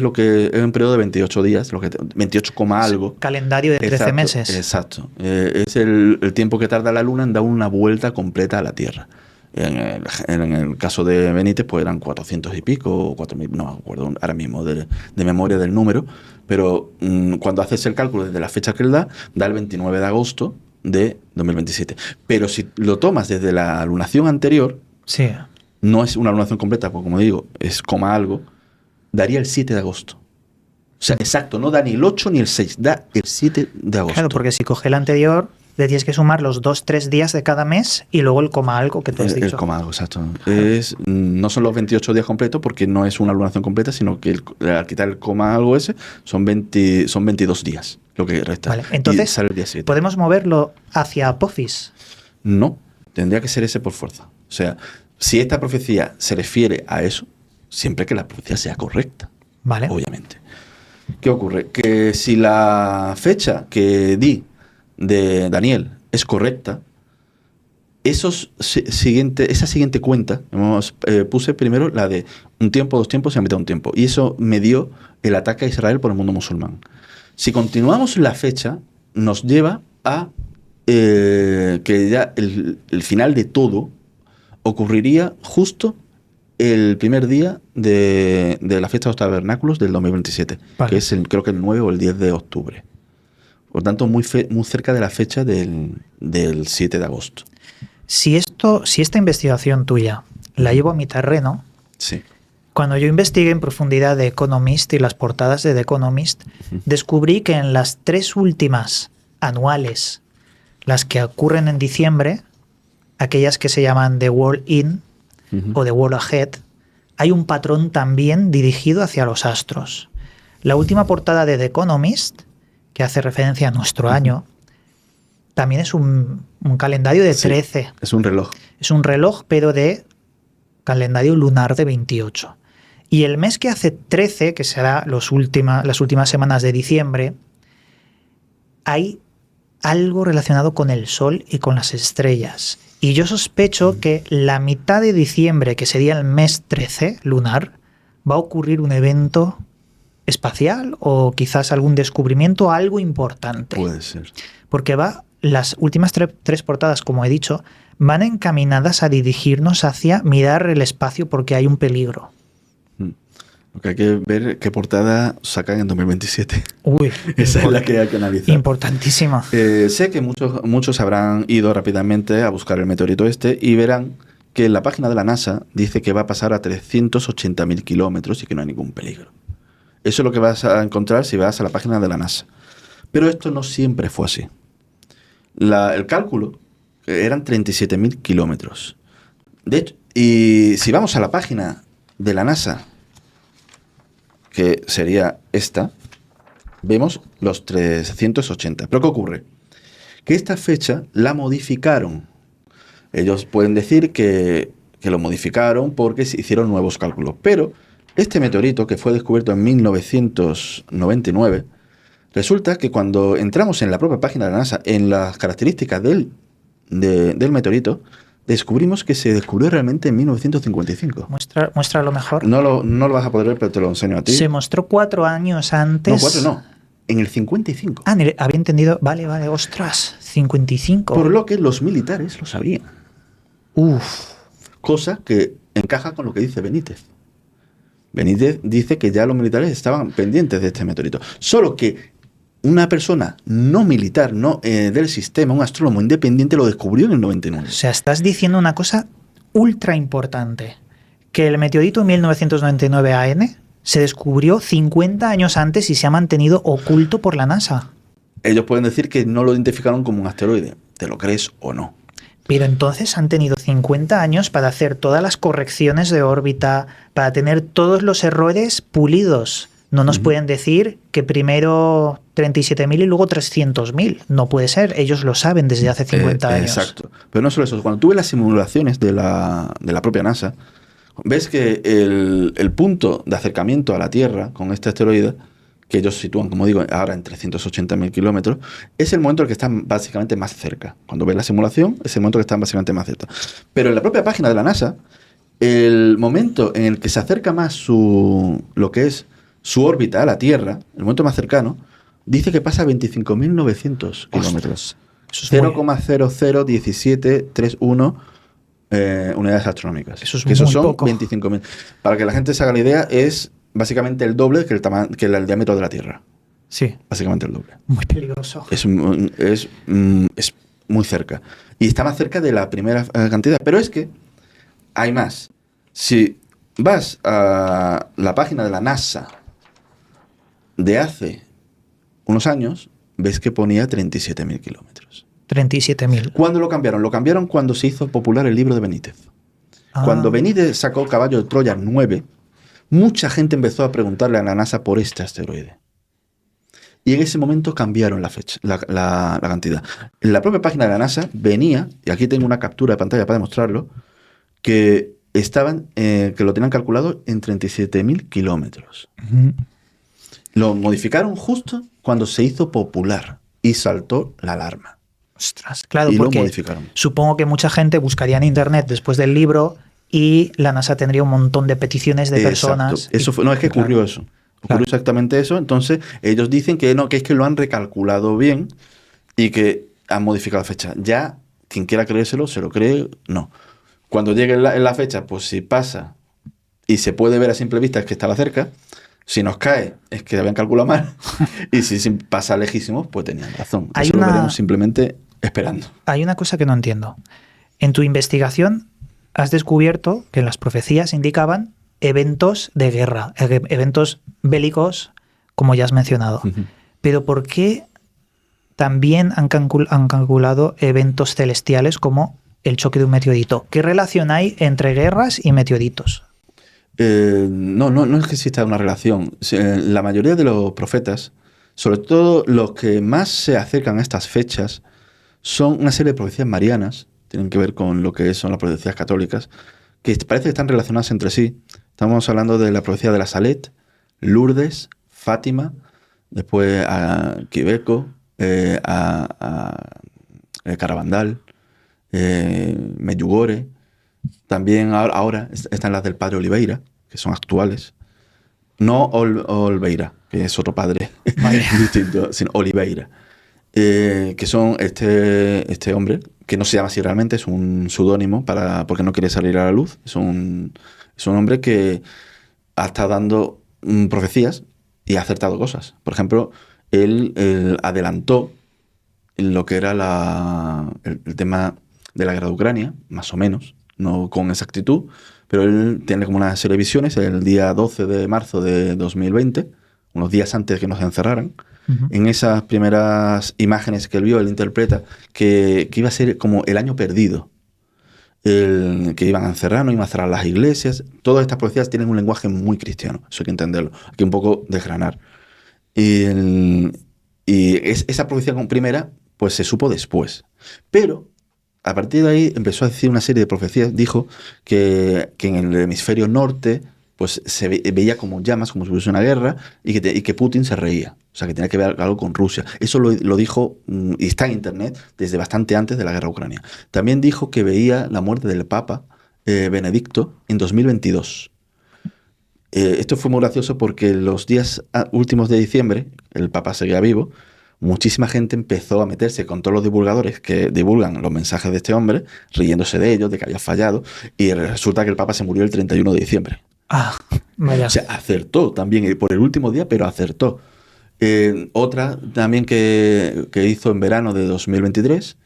lo que es un periodo de 28 días, 28, algo. Calendario de 13 meses. Exacto. Es el tiempo que tarda la luna en dar una vuelta completa a la Tierra. En el caso de Benítez, pues eran 400 y pico, o 4.000, no me acuerdo ahora mismo de memoria del número, pero cuando haces el cálculo desde la fecha que él da el 29 de agosto de 2027. Pero si lo tomas desde la lunación anterior, sí, no es una lunación completa, porque como digo, es coma algo, daría el 7 de agosto. O sea, exacto, no da ni el 8 ni el 6, da el 7 de agosto. Claro, porque si coge el anterior, le tienes que sumar los 2-3 días de cada mes y luego el coma algo que tú has dicho. El coma algo, exacto. No son los 28 días completos porque no es una lunación completa, sino que al quitar el coma algo ese, son 22 días lo que resta. Vale, entonces, sale el día 7. ¿podemos moverlo hacia Apophis? No, tendría que ser ese por fuerza. O sea, si esta profecía se refiere a eso, siempre que la profecía sea correcta. Vale. Obviamente. ¿Qué ocurre? Que si la fecha que di de Daniel es correcta, esa siguiente cuenta, puse primero la de un tiempo, 2 tiempos y a mitad de un tiempo. Y eso me dio el ataque a Israel por el mundo musulmán. Si continuamos la fecha, nos lleva a que ya el final de todo ocurriría justo el primer día de la fiesta de los tabernáculos del 2027, vale, que es creo que el 9 o el 10 de octubre. Por tanto, muy cerca de la fecha del 7 de agosto. Si esta investigación tuya la llevo a mi terreno, sí, cuando yo investigué en profundidad The Economist y las portadas de The Economist, descubrí que en las 3 últimas anuales, las que ocurren en diciembre, aquellas que se llaman The World In o The World Ahead, hay un patrón también dirigido hacia los astros. La última portada de The Economist, que hace referencia a nuestro año, también es un calendario de 13. Sí, es un reloj. Es un reloj, pero de calendario lunar de 28. Y el mes que hace 13, que será las últimas semanas de diciembre, hay algo relacionado con el Sol y con las estrellas. Y yo sospecho que la mitad de diciembre, que sería el mes 13 lunar, va a ocurrir un evento espacial o quizás algún descubrimiento, algo importante. Puede ser. Porque las últimas 3 portadas, como he dicho, van encaminadas a dirigirnos hacia mirar el espacio porque hay un peligro. Lo que hay que ver qué portada sacan en 2027. Uy, esa es la que hay que analizar. Importantísima. Sé que muchos habrán ido rápidamente a buscar el meteorito y verán que en la página de la NASA dice que va a pasar a 380.000 kilómetros y que no hay ningún peligro. Eso es lo que vas a encontrar si vas a la página de la NASA. Pero esto no siempre fue así. El cálculo eran 37.000 kilómetros. De hecho, y si vamos a la página de la NASA, que sería esta, vemos los 380. ¿Pero qué ocurre? Que esta fecha la modificaron. Ellos pueden decir que lo modificaron porque se hicieron nuevos cálculos. Pero este meteorito, que fue descubierto en 1999, resulta que cuando entramos en la propia página de la NASA, en las características del meteorito, descubrimos que se descubrió realmente en 1955. Muestra lo mejor. No lo vas a poder ver, pero te lo enseño a ti. Se mostró 4 años antes. No, 4 no. en el 55. Ah, había entendido. Vale, ostras, 55. Por lo que los militares lo sabían. Uf. Cosa que encaja con lo que dice Benítez. Benítez dice que ya los militares estaban pendientes de este meteorito. Solo que una persona no militar, no del sistema, un astrónomo independiente, lo descubrió en el 99. O sea, estás diciendo una cosa ultra importante. Que el meteorito 1999 AN se descubrió 50 años antes y se ha mantenido oculto por la NASA. Ellos pueden decir que no lo identificaron como un asteroide. ¿Te lo crees o no? Pero entonces han tenido 50 años para hacer todas las correcciones de órbita, para tener todos los errores pulidos. No nos pueden decir que primero 37.000 y luego 300.000. No puede ser. Ellos lo saben desde hace 50 años. Exacto. Pero no solo eso. Cuando tú ves las simulaciones de la propia NASA, ves que el punto de acercamiento a la Tierra con este asteroide, que ellos sitúan, como digo, ahora en 380.000 kilómetros, es el momento en el que están básicamente más cerca. Cuando ves la simulación, es el momento en el que están básicamente más cerca. Pero en la propia página de la NASA, el momento en el que se acerca más lo que es su órbita a la Tierra, el momento más cercano, dice que pasa a 25.900 kilómetros. 0,001731 unidades astronómicas. Eso es que esos muy son poco. 25.000. Para que la gente se haga la idea, es básicamente el doble que el diámetro de la Tierra. Sí. Básicamente el doble. Muy peligroso. Es muy cerca. Y está más cerca de la primera cantidad. Pero es que hay más. Si vas a la página de la NASA de hace unos años, ves que ponía 37.000 kilómetros. 37.000. ¿Cuándo lo cambiaron? Lo cambiaron cuando se hizo popular el libro de Benítez. Cuando Benítez sacó Caballo de Troya 9, mucha gente empezó a preguntarle a la NASA por este asteroide. Y en ese momento cambiaron la fecha, la cantidad. En la propia página de la NASA venía, y aquí tengo una captura de pantalla para demostrarlo, que que lo tenían calculado en 37.000 kilómetros. Lo modificaron justo cuando se hizo popular y saltó la alarma. Ostras, claro, y porque lo modificaron. Supongo que mucha gente buscaría en internet después del libro y la NASA tendría un montón de peticiones de personas. Eso fue, no es que ocurrió eso. Ocurrió exactamente eso. Entonces, ellos dicen que no, que es que lo han recalculado bien y que han modificado la fecha. Ya, quien quiera creérselo, se lo cree, no. Cuando llegue en la fecha, pues si pasa y se puede ver a simple vista es que estaba cerca. Si nos cae, es que habían calculado mal. Y si pasa lejísimos, pues tenían razón. Eso lo veremos simplemente esperando. Hay una cosa que no entiendo. En tu investigación has descubierto que en las profecías indicaban eventos de guerra, eventos bélicos, como ya has mencionado. Pero ¿por qué también han calculado eventos celestiales como el choque de un meteorito? ¿Qué relación hay entre guerras y meteoritos? No es que exista una relación. La mayoría de los profetas, sobre todo los que más se acercan a estas fechas, son una serie de profecías marianas, tienen que ver con lo que son las profecías católicas, que parece que están relacionadas entre sí. Estamos hablando de la profecía de la Salet, Lourdes, Fátima, después a Quibeco, a Carabandal, Medjugorje. También ahora están las del padre Oliveira, que son actuales. No Olveira, que es otro padre distinto, sino Oliveira. Que son este hombre, que no se llama así realmente, es un seudónimo porque no quiere salir a la luz. Es un hombre que ha estado dando profecías y ha acertado cosas. Por ejemplo, él adelantó lo que era el tema de la guerra de Ucrania, más o menos, no con exactitud, pero él tiene como una serie de visiones el día 12 de marzo de 2020, unos días antes de que nos encerraran. En esas primeras imágenes que él vio, él interpreta que iba a ser como el año perdido, que iban a encerrarnos, iban a cerrar las iglesias. Todas estas profecías tienen un lenguaje muy cristiano, eso hay que entenderlo, hay que un poco desgranar. Y esa profecía primera, pues se supo después. Pero a partir de ahí empezó a decir una serie de profecías. Dijo que en el hemisferio norte pues se veía como llamas, como si fuese una guerra, y que Putin se reía. O sea, que tenía que ver algo con Rusia. Eso lo dijo, y está en internet, desde bastante antes de la guerra de Ucrania. También dijo que veía la muerte del Papa Benedicto en 2022. esto fue muy gracioso porque los días últimos de diciembre, el Papa seguía vivo, muchísima gente empezó a meterse con todos los divulgadores que divulgan los mensajes de este hombre, riéndose de ellos, de que había fallado, y resulta que el Papa se murió el 31 de diciembre. Ah, vaya. O sea, acertó también por el último día, pero acertó. Otra también que hizo en verano de 2023,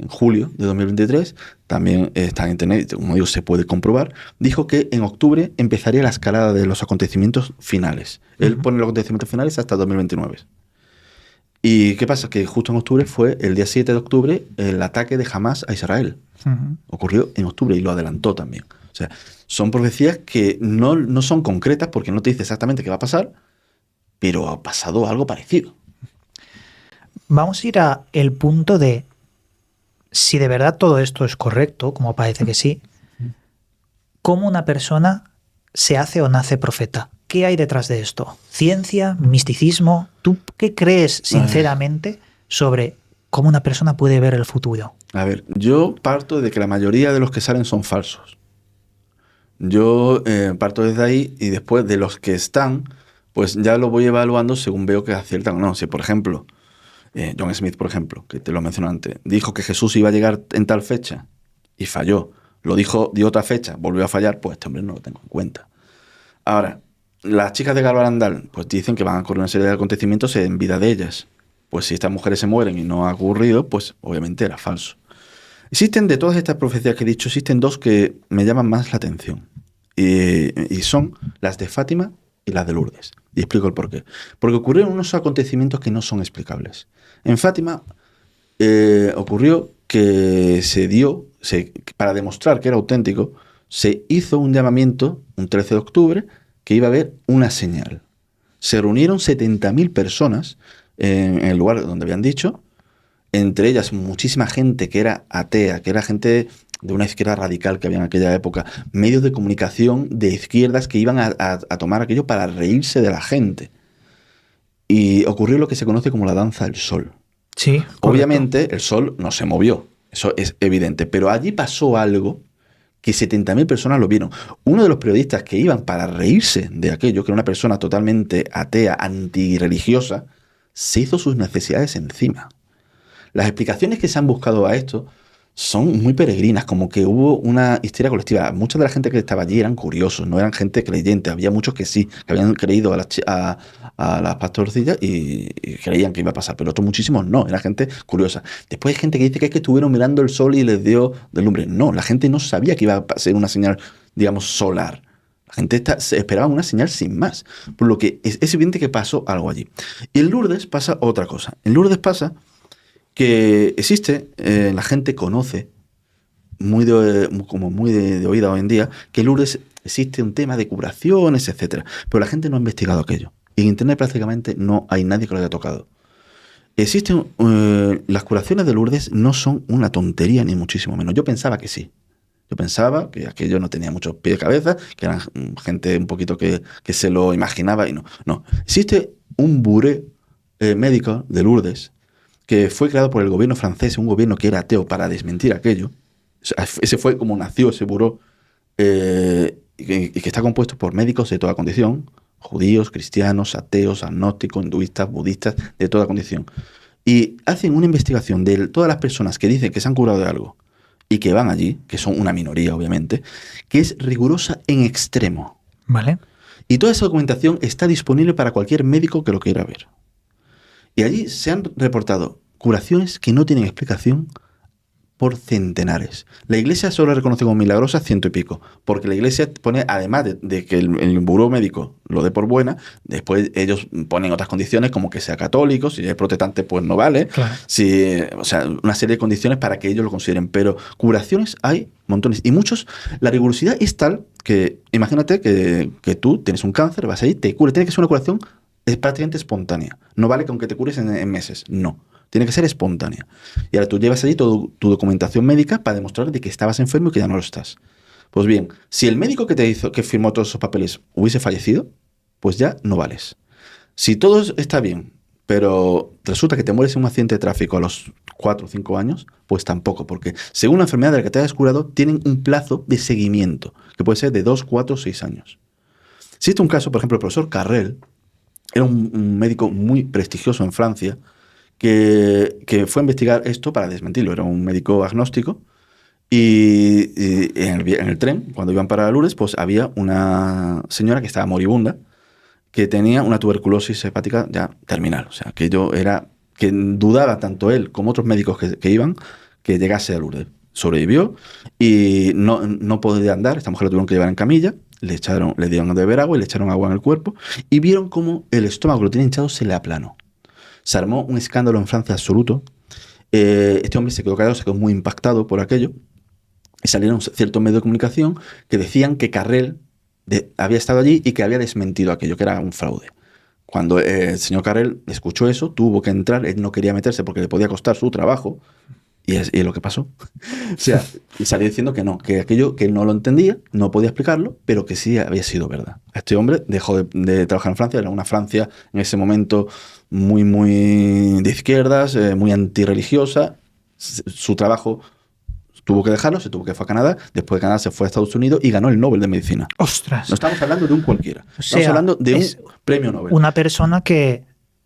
en julio de 2023, también está en internet, como digo, se puede comprobar, dijo que en octubre empezaría la escalada de los acontecimientos finales. Él pone los acontecimientos finales hasta 2029. ¿Y qué pasa? Que justo en octubre fue, el día 7 de octubre, el ataque de Hamás a Israel. Ocurrió en octubre y lo adelantó también. O sea, son profecías que no son concretas porque no te dice exactamente qué va a pasar, pero ha pasado algo parecido. Vamos a ir a el punto de si de verdad todo esto es correcto, como parece que sí, ¿cómo una persona se hace o nace profeta? ¿Qué hay detrás de esto? ¿Ciencia? ¿Misticismo? ¿Tú qué crees sinceramente sobre cómo una persona puede ver el futuro? A ver, yo parto de que la mayoría de los que salen son falsos. Yo parto desde ahí y después de los que están, pues ya lo voy evaluando según veo que aciertan o no. Si, por ejemplo, John Smith, por ejemplo, que te lo mencioné antes, dijo que Jesús iba a llegar en tal fecha y falló. Lo dijo de otra fecha, volvió a fallar, pues este hombre no lo tengo en cuenta. Ahora, las chicas de Galvarandal, pues dicen que van a ocurrir una serie de acontecimientos en vida de ellas. Pues si estas mujeres se mueren y no ha ocurrido, pues obviamente era falso. Existen, de todas estas profecías que he dicho, existen dos que me llaman más la atención. Y son las de Fátima y las de Lourdes. Y explico el porqué. Porque ocurrieron unos acontecimientos que no son explicables. En Fátima ocurrió que para demostrar que era auténtico, se hizo un llamamiento un 13 de octubre que iba a haber una señal. Se reunieron 70.000 personas en el lugar donde habían dicho, entre ellas muchísima gente que era atea, que era gente de una izquierda radical que había en aquella época, medios de comunicación de izquierdas que iban a tomar aquello para reírse de la gente. Y ocurrió lo que se conoce como la danza del sol. Sí, obviamente el sol no se movió, eso es evidente, pero allí pasó algo que 70.000 personas lo vieron. Uno de los periodistas que iban para reírse de aquello, que era una persona totalmente atea, antirreligiosa, se hizo sus necesidades encima. Las explicaciones que se han buscado a esto son muy peregrinas, como que hubo una histeria colectiva. Mucha de la gente que estaba allí eran curiosos, no eran gente creyente. Había muchos que sí, que habían creído a las pastorcillas y creían que iba a pasar, pero otros muchísimos no, era gente curiosa. Después hay gente que dice que es que estuvieron mirando el sol y les dio deslumbre. No, la gente no sabía que iba a ser una señal, digamos, solar. La gente se esperaba una señal sin más. Por lo que es evidente que pasó algo allí. Y en Lourdes pasa otra cosa. En Lourdes pasa que existe, la gente conoce, muy de oída hoy en día, que en Lourdes existe un tema de curaciones, etcétera. Pero la gente no ha investigado aquello. Y en Internet prácticamente no hay nadie que lo haya tocado. Existen, las curaciones de Lourdes no son una tontería, ni muchísimo menos. Yo pensaba que sí. Yo pensaba que aquello no tenía muchos pies de cabeza, que eran gente un poquito que se lo imaginaba y no. No. Existe un buré médico de Lourdes que fue creado por el gobierno francés, un gobierno que era ateo, para desmentir aquello. Ese fue como nació ese buró, y que está compuesto por médicos de toda condición, judíos, cristianos, ateos, agnósticos, hinduistas, budistas, de toda condición. Y hacen una investigación de todas las personas que dicen que se han curado de algo y que van allí, que son una minoría obviamente, que es rigurosa en extremo. Vale. Y toda esa documentación está disponible para cualquier médico que lo quiera ver. Y allí se han reportado curaciones que no tienen explicación por centenares. La Iglesia solo reconoce como milagrosas 100 y pico, porque la Iglesia pone, además de que el buró médico lo dé por buena, después ellos ponen otras condiciones como que sea católico, si es protestante pues no vale, claro. O sea, una serie de condiciones para que ellos lo consideren, pero curaciones hay montones, y muchos, la rigurosidad es tal que, imagínate que tú tienes un cáncer, vas ahí, te cura, tiene que ser una curación es prácticamente espontánea. No vale que aunque te cures en meses. No. Tiene que ser espontánea. Y ahora tú llevas allí toda tu documentación médica para demostrar de que estabas enfermo y que ya no lo estás. Pues bien, si el médico que firmó todos esos papeles hubiese fallecido, pues ya no vales. Si todo está bien, pero resulta que te mueres en un accidente de tráfico a los 4 o 5 años, pues tampoco, porque según la enfermedad de la que te hayas curado, tienen un plazo de seguimiento, que puede ser de 2, 4, 6 años. Existe un caso, por ejemplo, el profesor Carrel, era un médico muy prestigioso en Francia, que fue a investigar esto para desmentirlo. Era un médico agnóstico y en el tren, cuando iban para Lourdes, pues había una señora que estaba moribunda, que tenía una tuberculosis hepática ya terminal. O sea, que que dudaba tanto él como otros médicos que iban que llegase a Lourdes. Sobrevivió y no podía andar. Esta mujer la tuvieron que llevar en camilla, le dieron de beber agua y le echaron agua en el cuerpo y vieron cómo el estómago que lo tenía hinchado se le aplanó. Se armó un escándalo en Francia absoluto. Este hombre se quedó callado, se quedó muy impactado por aquello y salieron ciertos medios de comunicación que decían que Carrel había estado allí y que había desmentido aquello, que era un fraude. Cuando el señor Carrel escuchó eso, tuvo que entrar, él no quería meterse porque le podía costar su trabajo, y es lo que pasó. O sea, y salió diciendo que no, que aquello que él no lo entendía, no podía explicarlo, pero que sí había sido verdad. Este hombre dejó de trabajar en Francia, era una Francia en ese momento muy, muy de izquierdas, muy antirreligiosa. Su trabajo tuvo que dejarlo, se tuvo que ir a Canadá, después de Canadá se fue a Estados Unidos y ganó el Nobel de Medicina. ¡Ostras! No estamos hablando de un cualquiera, estamos hablando de un premio Nobel. Una persona que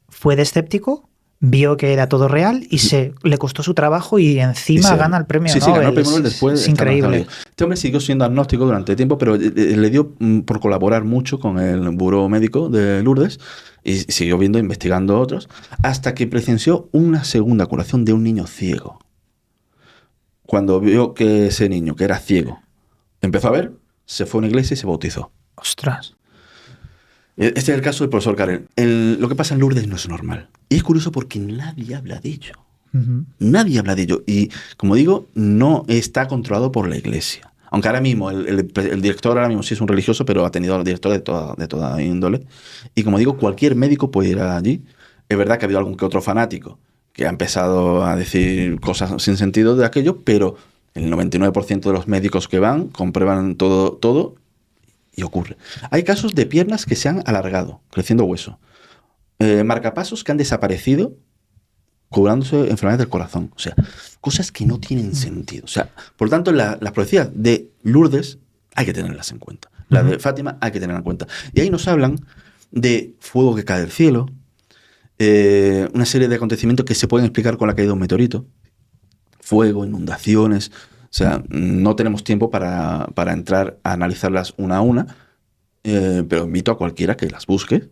fue de escéptico, vio que era todo real y le costó su trabajo y encima gana el premio Nobel. Sí, ganó el premio Nobel después. Es increíble. Este hombre siguió siendo agnóstico durante tiempo, pero le dio por colaborar mucho con el buró médico de Lourdes y siguió investigando otros, hasta que presenció una segunda curación de un niño ciego. Cuando vio que ese niño, que era ciego, empezó a ver, se fue a una iglesia y se bautizó. ¡Ostras! Este es el caso del profesor Carrel. Lo que pasa en Lourdes no es normal. Y es curioso porque nadie habla de ello. Uh-huh. Nadie habla de ello. Y, como digo, no está controlado por la iglesia. Aunque ahora mismo, el director ahora mismo sí es un religioso, pero ha tenido al director de toda índole. Y, como digo, cualquier médico puede ir allí. Es verdad que ha habido algún que otro fanático que ha empezado a decir cosas sin sentido de aquello, pero el 99% de los médicos que van comprueban todo y ocurre. Hay casos de piernas que se han alargado, creciendo hueso. Marcapasos que han desaparecido curándose enfermedades del corazón. O sea, cosas que no tienen sentido. O sea, por lo tanto, las profecías de Lourdes hay que tenerlas en cuenta. Las de Fátima hay que tenerlas en cuenta. Y ahí nos hablan de fuego que cae del cielo, una serie de acontecimientos que se pueden explicar con la caída de un meteorito, fuego, inundaciones. O sea, no tenemos tiempo para entrar a analizarlas una a una, pero invito a cualquiera que las busque,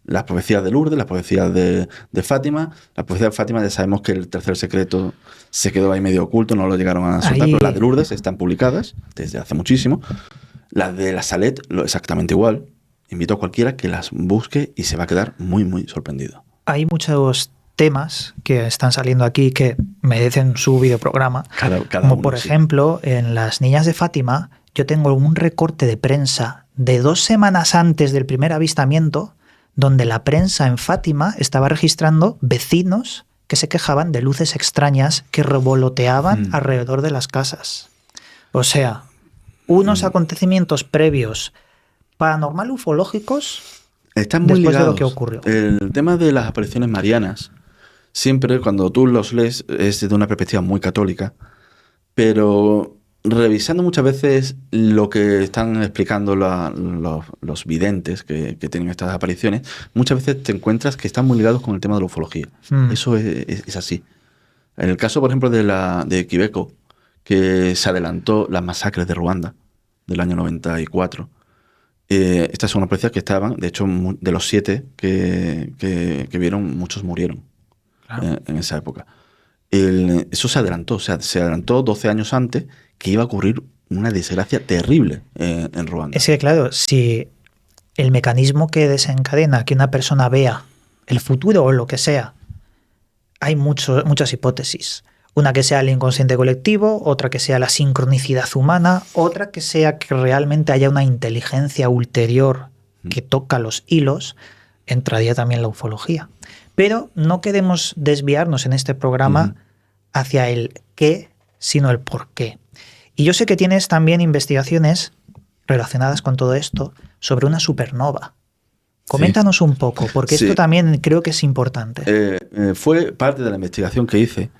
las profecías de Lourdes, las profecías de Fátima. La profecía de Fátima ya sabemos que el tercer secreto se quedó ahí medio oculto, no lo llegaron a soltar, pero las de Lourdes están publicadas desde hace muchísimo. Las de la Salet, exactamente igual. Invito a cualquiera que las busque y se va a quedar muy, muy sorprendido. Hay muchos temas que están saliendo aquí que merecen su videoprograma. Cada como uno, por ejemplo, en Las Niñas de Fátima, yo tengo un recorte de prensa de 2 semanas antes del primer avistamiento, donde la prensa en Fátima estaba registrando vecinos que se quejaban de luces extrañas que revoloteaban alrededor de las casas. O sea, unos acontecimientos previos paranormal ufológicos están muy después ligados. De lo que ocurrió. El tema de las apariciones marianas, siempre cuando tú los lees es desde una perspectiva muy católica, pero revisando muchas veces lo que están explicando los videntes que tienen estas apariciones, muchas veces te encuentras que están muy ligados con el tema de la ufología. Eso es así. En el caso, por ejemplo, de Queveco, que se adelantó las masacres de Ruanda del año 94, estas son unas profecías que estaban, de hecho, de los 7 que vieron, muchos murieron. Claro. En esa época. Eso se adelantó, o sea, se adelantó 12 años antes que iba a ocurrir una desgracia terrible en Ruanda. Es que, claro, si el mecanismo que desencadena que una persona vea el futuro o lo que sea, hay muchas hipótesis. Una que sea el inconsciente colectivo, otra que sea la sincronicidad humana, otra que sea que realmente haya una inteligencia ulterior que toca los hilos, entraría también la ufología. Pero no queremos desviarnos en este programa hacia el qué, sino el por qué. Y yo sé que tienes también investigaciones relacionadas con todo esto sobre una supernova. Coméntanos un poco, porque esto también creo que es importante. Fue parte de la investigación que hice.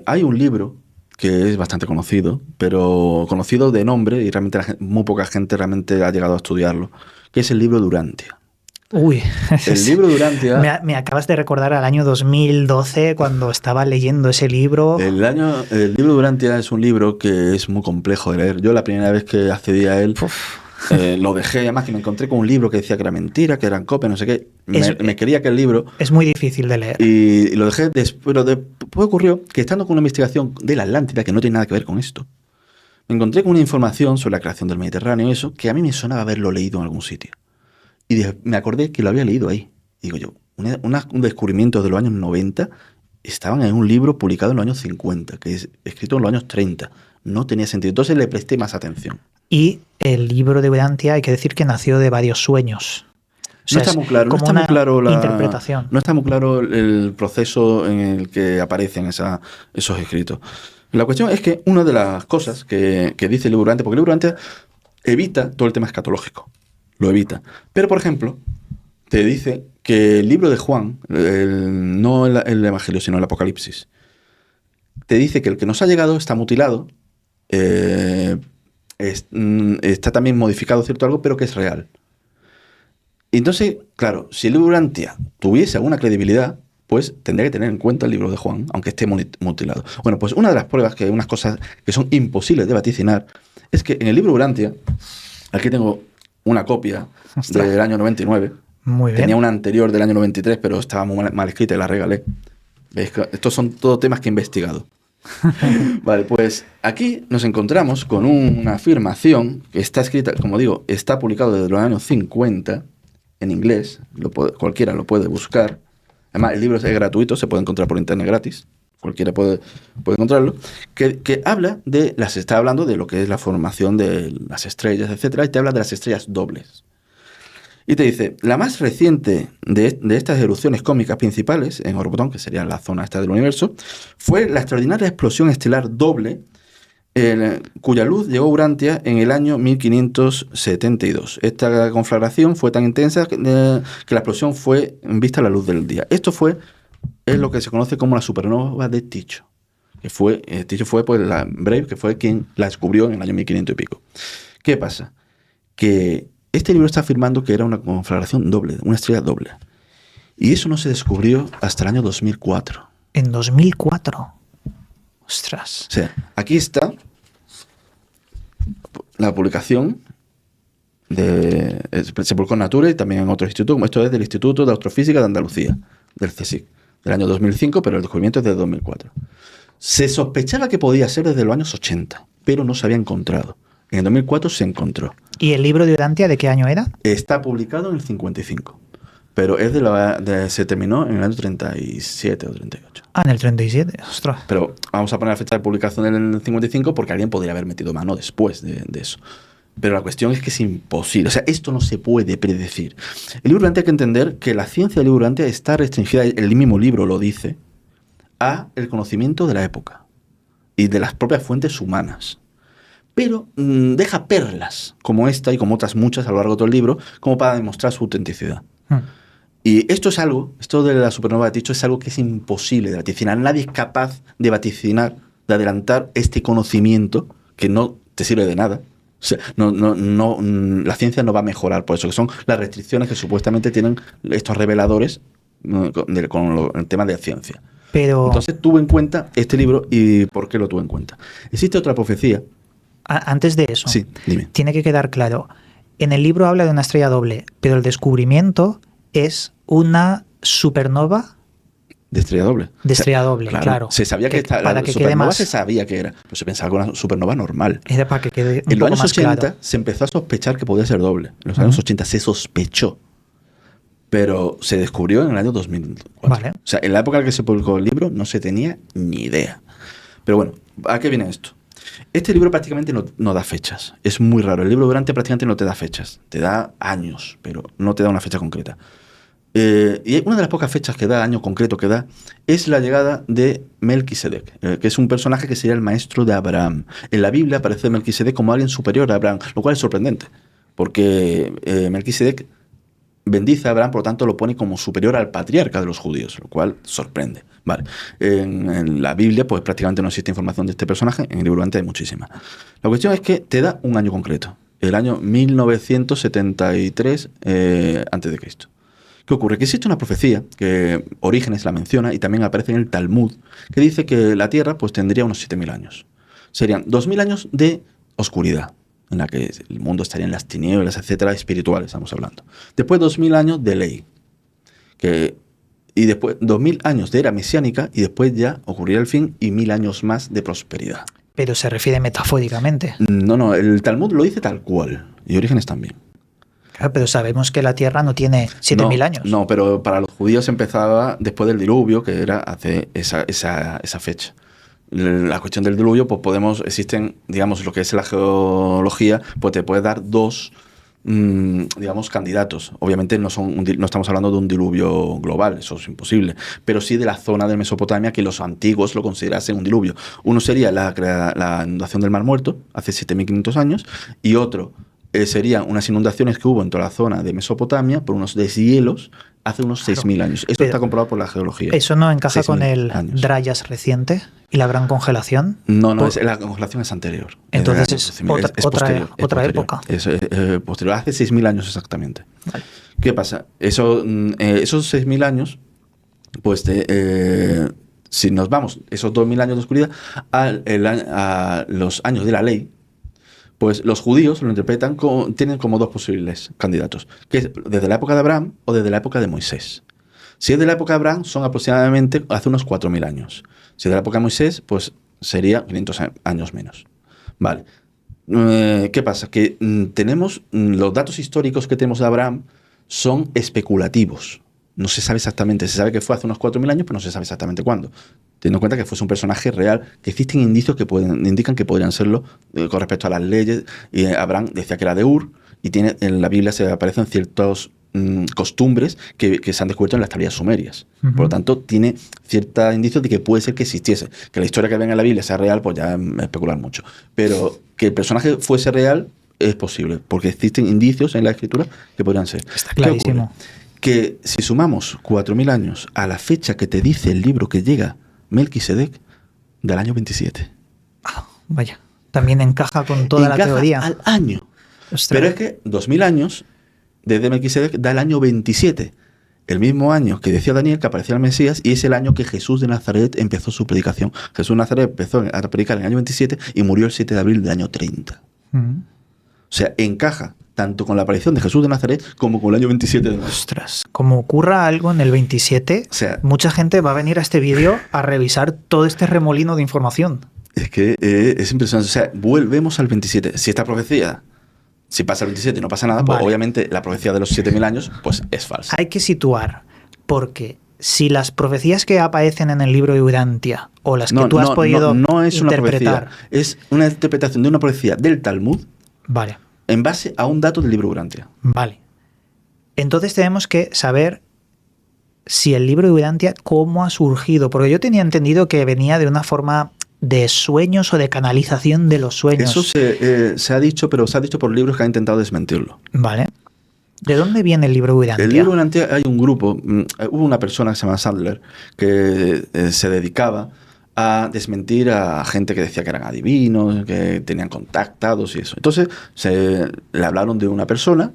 Hay un libro que es bastante conocido, pero conocido de nombre y realmente muy poca gente realmente ha llegado a estudiarlo, que es el libro de Urantia. Uy, el libro de Urantia... Me acabas de recordar al año 2012 cuando estaba leyendo ese libro. El libro de Urantia es un libro que es muy complejo de leer. Yo la primera vez que accedí a él lo dejé, además que me encontré con un libro que decía que era mentira, que eran copias, no sé qué. Me quería que el libro... Es muy difícil de leer. Y lo dejé, pero después ocurrió que estando con una investigación de la Atlántida, que no tiene nada que ver con esto, me encontré con una información sobre la creación del Mediterráneo y eso, que a mí me sonaba haberlo leído en algún sitio. Y me acordé que lo había leído ahí. Y digo yo, un descubrimiento de los años 90 estaban en un libro publicado en los años 50, que es escrito en los años 30. No tenía sentido. Entonces le presté más atención. Y el libro de Urantia, hay que decir que nació de varios sueños. O sea, no está muy claro, no está muy claro la interpretación. No está muy claro el proceso en el que aparecen esos escritos. La cuestión es que una de las cosas que dice el libro Urantia, porque el libro Urantia evita todo el tema escatológico. Lo evita. Pero, por ejemplo, te dice que el libro de Juan, no el Evangelio, sino el Apocalipsis, te dice que el que nos ha llegado está mutilado, está también modificado cierto algo, pero que es real. Y entonces, claro, si el libro de Urantia tuviese alguna credibilidad, pues tendría que tener en cuenta el libro de Juan, aunque esté mutilado. Bueno, pues una de las pruebas, que hay unas cosas que son imposibles de vaticinar, es que en el libro de Urantia, aquí tengo una copia del año 99. Muy bien. Tenía una anterior del año 93, pero estaba muy mal escrita y la regalé. ¿Veis? Estos son todos temas que he investigado. Vale, pues aquí nos encontramos con una afirmación que está escrita, como digo, está publicado desde los años 50 en inglés. Cualquiera lo puede buscar. Además, el libro es gratuito, se puede encontrar por internet gratis. Cualquiera puede encontrarlo, que habla está hablando de lo que es la formación de las estrellas, etcétera, y te habla de las estrellas dobles. Y te dice, la más reciente de estas erupciones cósmicas principales, en Orbotón, que sería la zona esta del universo, fue la extraordinaria explosión estelar doble, cuya luz llegó a Urantia en el año 1572. Esta conflagración fue tan intensa que la explosión fue vista a la luz del día. Es lo que se conoce como la supernova de Tycho. Tycho fue pues, Brave, que fue quien la descubrió en el año 1500 y pico. ¿Qué pasa? Que este libro está afirmando que era una conflagración doble, una estrella doble. Y eso no se descubrió hasta el año 2004. ¿En 2004? Ostras. O sea, aquí está la publicación se publicó en Nature y también en otro instituto, como esto es del Instituto de Astrofísica de Andalucía, del CSIC, del año 2005, pero el descubrimiento es de 2004. Se sospechaba que podía ser desde los años 80, pero no se había encontrado. En el 2004 se encontró. ¿Y el libro de Urantia de qué año era? Está publicado en el 55, pero es se terminó en el año 37 o 38. Ah, en el 37, ostras. Pero vamos a poner la fecha de publicación en el 55 porque alguien podría haber metido mano después de eso. Pero la cuestión es que es imposible. O sea, esto no se puede predecir. El libro Urantia hay que entender que la ciencia del libro Urantia está restringida, el mismo libro lo dice, a el conocimiento de la época y de las propias fuentes humanas. Pero deja perlas como esta y como otras muchas a lo largo de todo el libro, como para demostrar su autenticidad. Y esto de la supernova de Tycho es algo que es imposible de vaticinar. Nadie es capaz de vaticinar, de adelantar este conocimiento que no te sirve de nada. O sea, la ciencia no va a mejorar por eso, que son las restricciones que supuestamente tienen estos reveladores con el tema de la ciencia. Pero entonces tuve en cuenta este libro. ¿Y por qué lo tuve en cuenta? Existe otra profecía. Antes de eso, sí, dime. Tiene que quedar claro. En el libro habla de una estrella doble, pero el descubrimiento es una supernova. De estrella doble. De estrella doble, claro. Se sabía que la supernova se sabía que era, pero se pensaba que era una supernova normal. Era para que quede un en los años 80 claro. Se empezó a sospechar que podía ser doble. En los años 80 se sospechó, pero se descubrió en el año 2004. Vale. O sea, en la época en la que se publicó el libro no se tenía ni idea. Pero bueno, ¿a qué viene esto? Este libro prácticamente no da fechas. Es muy raro. El libro Urantia prácticamente no te da fechas. Te da años, pero no te da una fecha concreta. Y una de las pocas fechas que da, año concreto que da, es la llegada de Melquisedec, que es un personaje que sería el maestro de Abraham. En la Biblia aparece Melquisedec como alguien superior a Abraham, lo cual es sorprendente, porque Melquisedec bendice a Abraham, por lo tanto lo pone como superior al patriarca de los judíos, lo cual sorprende. Vale. En la Biblia, pues prácticamente no existe información de este personaje. En el libro Urantia hay muchísima. La cuestión es que te da un año concreto. El año 1973 a.C. ¿Qué ocurre? Que existe una profecía que Orígenes la menciona y también aparece en el Talmud, que dice que la Tierra pues tendría unos 7.000 años. Serían 2.000 años de oscuridad, en la que el mundo estaría en las tinieblas, etcétera, espirituales, estamos hablando. Después 2.000 años de ley, y después 2.000 años de era mesiánica, y después ya ocurriría el fin y 1.000 años más de prosperidad. Pero se refiere metafóricamente. No, el Talmud lo dice tal cual, y Orígenes también. Claro, pero sabemos que la Tierra no tiene 7.000 años. No, pero para los judíos empezaba después del diluvio, que era hace esa fecha. La cuestión del diluvio, pues existen, digamos, lo que es la geología, pues te puede dar dos, digamos, candidatos. Obviamente no estamos hablando de un diluvio global, eso es imposible, pero sí de la zona de Mesopotamia que los antiguos lo considerasen un diluvio. Uno sería la inundación del Mar Muerto, hace 7.500 años, y otro serían unas inundaciones que hubo en toda la zona de Mesopotamia por unos deshielos hace unos 6.000 años. Esto está comprobado por la geología. ¿Eso no encaja con el Dryas reciente y la gran congelación? No, la congelación es anterior. Entonces es otra época. Es posterior, hace 6.000 años exactamente. Vale. ¿Qué pasa? Esos 6.000 años, pues si nos vamos esos 2.000 años de oscuridad a los años de la ley, pues los judíos lo interpretan tienen como dos posibles candidatos, que es desde la época de Abraham o desde la época de Moisés. Si es de la época de Abraham, son aproximadamente hace unos 4.000 años. Si es de la época de Moisés, pues sería 500 años menos. Vale. ¿Qué pasa? Que tenemos los datos históricos que tenemos de Abraham son especulativos. No se sabe exactamente. Se sabe que fue hace unos 4.000 años, pero no se sabe exactamente cuándo. Teniendo en cuenta que fuese un personaje real, que existen indicios que indican que podrían serlo con respecto a las leyes. Y Abraham decía que era de Ur, y en la Biblia se aparecen ciertas costumbres que se han descubierto en las tablillas sumerias. Uh-huh. Por lo tanto, tiene ciertos indicios de que puede ser que existiese. Que la historia que ven en la Biblia sea real, pues ya es especular mucho. Pero que el personaje fuese real es posible, porque existen indicios en la escritura que podrían ser. Está clarísimo. Que si sumamos 4.000 años a la fecha que te dice el libro que llega Melquisedec, del año 27. Vaya, también encaja con toda la teoría. Al año. Ostras. Pero es que 2.000 años desde Melquisedec da el año 27. El mismo año que decía Daniel que aparecía el Mesías, y es el año que Jesús de Nazaret empezó su predicación. Jesús de Nazaret empezó a predicar en el año 27 y murió el 7 de abril del año 30. O sea, encaja tanto con la aparición de Jesús de Nazaret como con el año 27 de Nazaret. Ostras, como ocurra algo en el 27, o sea, mucha gente va a venir a este vídeo a revisar todo este remolino de información. Es que es impresionante. O sea, volvemos al 27. Si esta profecía, si pasa el 27 y no pasa nada, pues obviamente la profecía de los 7.000 años pues es falsa. Hay que situar, porque si las profecías que aparecen en el libro de Urantia o las que tú has podido no es interpretar... Una profecía, es una interpretación de una profecía del Talmud. Vale. En base a un dato del libro Urantia. Vale. Entonces tenemos que saber si el libro de Urantia, cómo ha surgido. Porque yo tenía entendido que venía de una forma de sueños o de canalización de los sueños. Eso se ha dicho, pero se ha dicho por libros que han intentado desmentirlo. Vale. ¿De dónde viene el libro de Urantia? El libro de Urantia hay un grupo, hubo una persona que se llama Sandler que se dedicaba a desmentir a gente que decía que eran adivinos, que tenían contactados y eso. Entonces le hablaron de una persona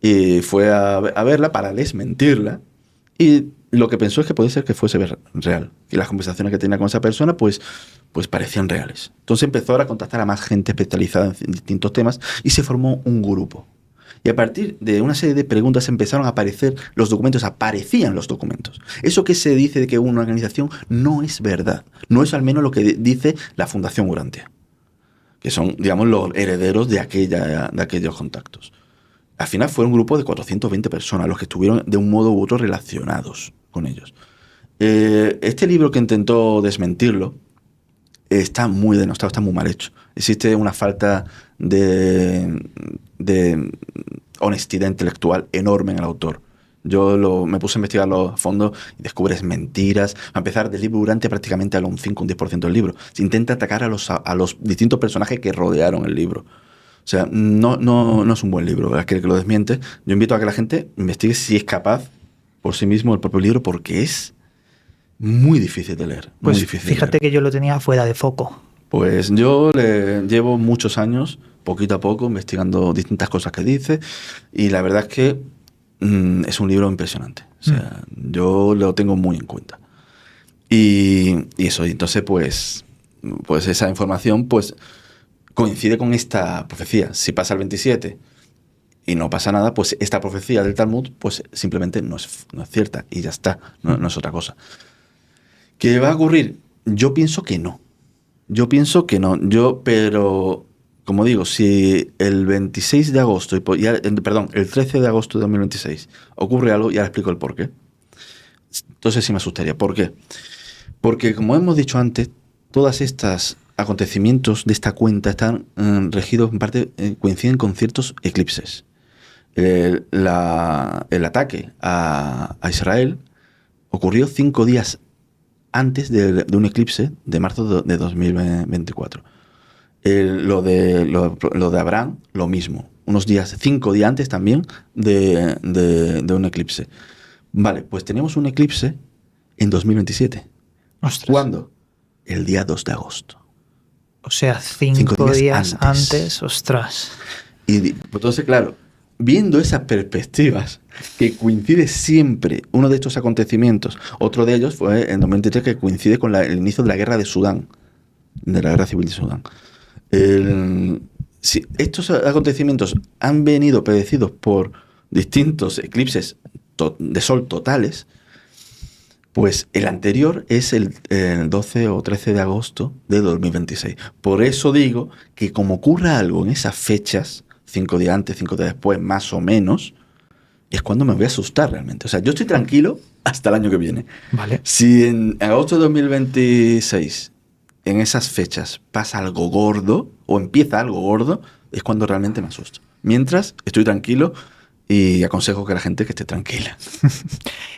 y fue a verla para desmentirla, y lo que pensó es que podía ser que fuese real, y las conversaciones que tenía con esa persona pues parecían reales. Entonces empezó a contactar a más gente especializada en distintos temas y se formó un grupo. Y a partir de una serie de preguntas empezaron a aparecer los documentos, aparecían los documentos. Eso que se dice de que una organización no es verdad. No es al menos lo que dice la Fundación Urantia, que son, digamos, los herederos de aquellos contactos. Al final fue un grupo de 420 personas los que estuvieron de un modo u otro relacionados con ellos. Este libro, que intentó desmentirlo, está muy denostado, está muy mal hecho. Existe una falta de honestidad intelectual enorme en el autor. Yo me puse a investigarlo a fondo y descubres mentiras. A empezar, del libro Urantia prácticamente a un 5 o un 10% del libro. Se intenta atacar a los distintos personajes que rodearon el libro. O sea, no es un buen libro, ¿verdad? Que lo desmiente. Yo invito a que la gente investigue si es capaz por sí mismo el propio libro, porque es muy difícil de leer. Pues muy difícil fíjate que yo lo tenía fuera de foco. Pues yo llevo muchos años, poquito a poco, investigando distintas cosas que dice, y la verdad es que es un libro impresionante. O sea, yo lo tengo muy en cuenta. Y eso, y entonces pues esa información pues coincide con esta profecía. Si pasa el 27 y no pasa nada, pues esta profecía del Talmud pues simplemente no es cierta y ya está, no es otra cosa. ¿Qué va a ocurrir? Yo pienso que no. Pero como digo, si el 26 de agosto, el 13 de agosto de 2026 ocurre algo, ya le explico el por qué. Entonces sí me asustaría. ¿Por qué? Porque, como hemos dicho antes, todos estos acontecimientos de esta cuenta están regidos, en parte, coinciden con ciertos eclipses. El ataque a Israel ocurrió 5 días antes de un eclipse de marzo de 2024. Lo de Abraham, lo mismo. 5 días antes también de un eclipse. Vale, pues tenemos un eclipse en 2027. Ostras. ¿Cuándo? El día 2 de agosto. O sea, 5 días antes, ostras. Y entonces, claro, viendo esas perspectivas, que coincide siempre uno de estos acontecimientos, otro de ellos fue en 2023 que coincide con el inicio de la guerra de Sudán, de la guerra civil de Sudán. Si estos acontecimientos han venido predecidos por distintos eclipses de sol totales, pues el anterior es el 12 o 13 de agosto de 2026. Por eso digo que como ocurra algo en esas fechas, 5 días antes, 5 días después, más o menos, es cuando me voy a asustar realmente. O sea, yo estoy tranquilo hasta el año que viene. Vale. Si en agosto de 2026, en esas fechas, pasa algo gordo o empieza algo gordo, es cuando realmente me asusto. Mientras, estoy tranquilo y aconsejo que la gente que esté tranquila.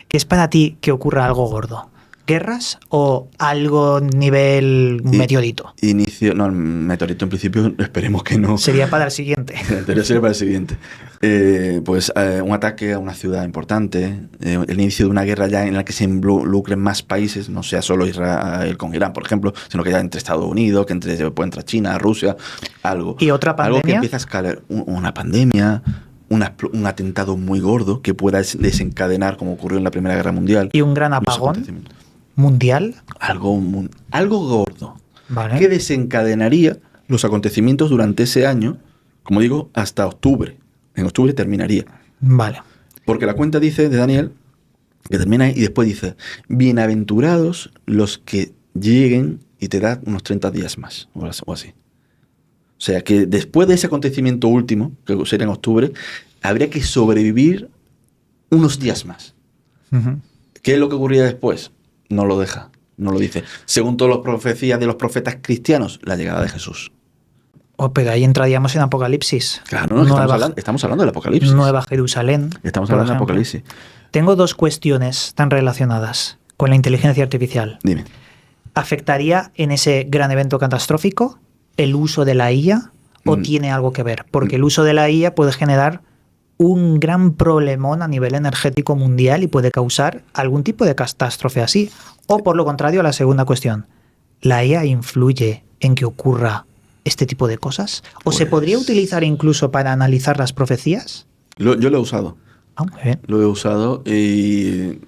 ¿Qué es para ti que ocurra algo gordo? ¿Guerras o algo nivel meteorito? El meteorito en principio esperemos que no. Sería para el siguiente. El anterior sería para el siguiente. Un ataque a una ciudad importante, el inicio de una guerra ya en la que se involucren más países, no sea solo Israel con Irán, por ejemplo, sino que ya entre Estados Unidos, que puede entrar China, Rusia, algo. ¿Y otra pandemia? Algo que empieza a escalar, una pandemia, un atentado muy gordo que pueda desencadenar, como ocurrió en la Primera Guerra Mundial. ¿Y un gran apagón mundial? Algo gordo. Vale. Que desencadenaría los acontecimientos durante ese año, como digo, hasta octubre. En octubre terminaría. Vale. Porque la cuenta dice de Daniel que termina ahí y después dice: bienaventurados los que lleguen y te dan unos 30 días más, o así. O sea que después de ese acontecimiento último, que sería en octubre, habría que sobrevivir unos días más. Uh-huh. ¿Qué es lo que ocurría después? No lo deja, no lo dice. Según todas las profecías de los profetas cristianos, la llegada de Jesús. Pero ahí entraríamos en Apocalipsis. Claro, no, estamos hablando del Apocalipsis. Nueva Jerusalén. Estamos hablando del Apocalipsis. Tengo 2 cuestiones tan relacionadas con la inteligencia artificial. Dime. ¿Afectaría en ese gran evento catastrófico el uso de la IA o tiene algo que ver? Porque el uso de la IA puede generar un gran problemón a nivel energético mundial y puede causar algún tipo de catástrofe así. O por lo contrario, la segunda cuestión, ¿la IA influye en que ocurra este tipo de cosas? ¿O se podría utilizar incluso para analizar las profecías? Yo lo he usado. Muy bien. Lo he usado y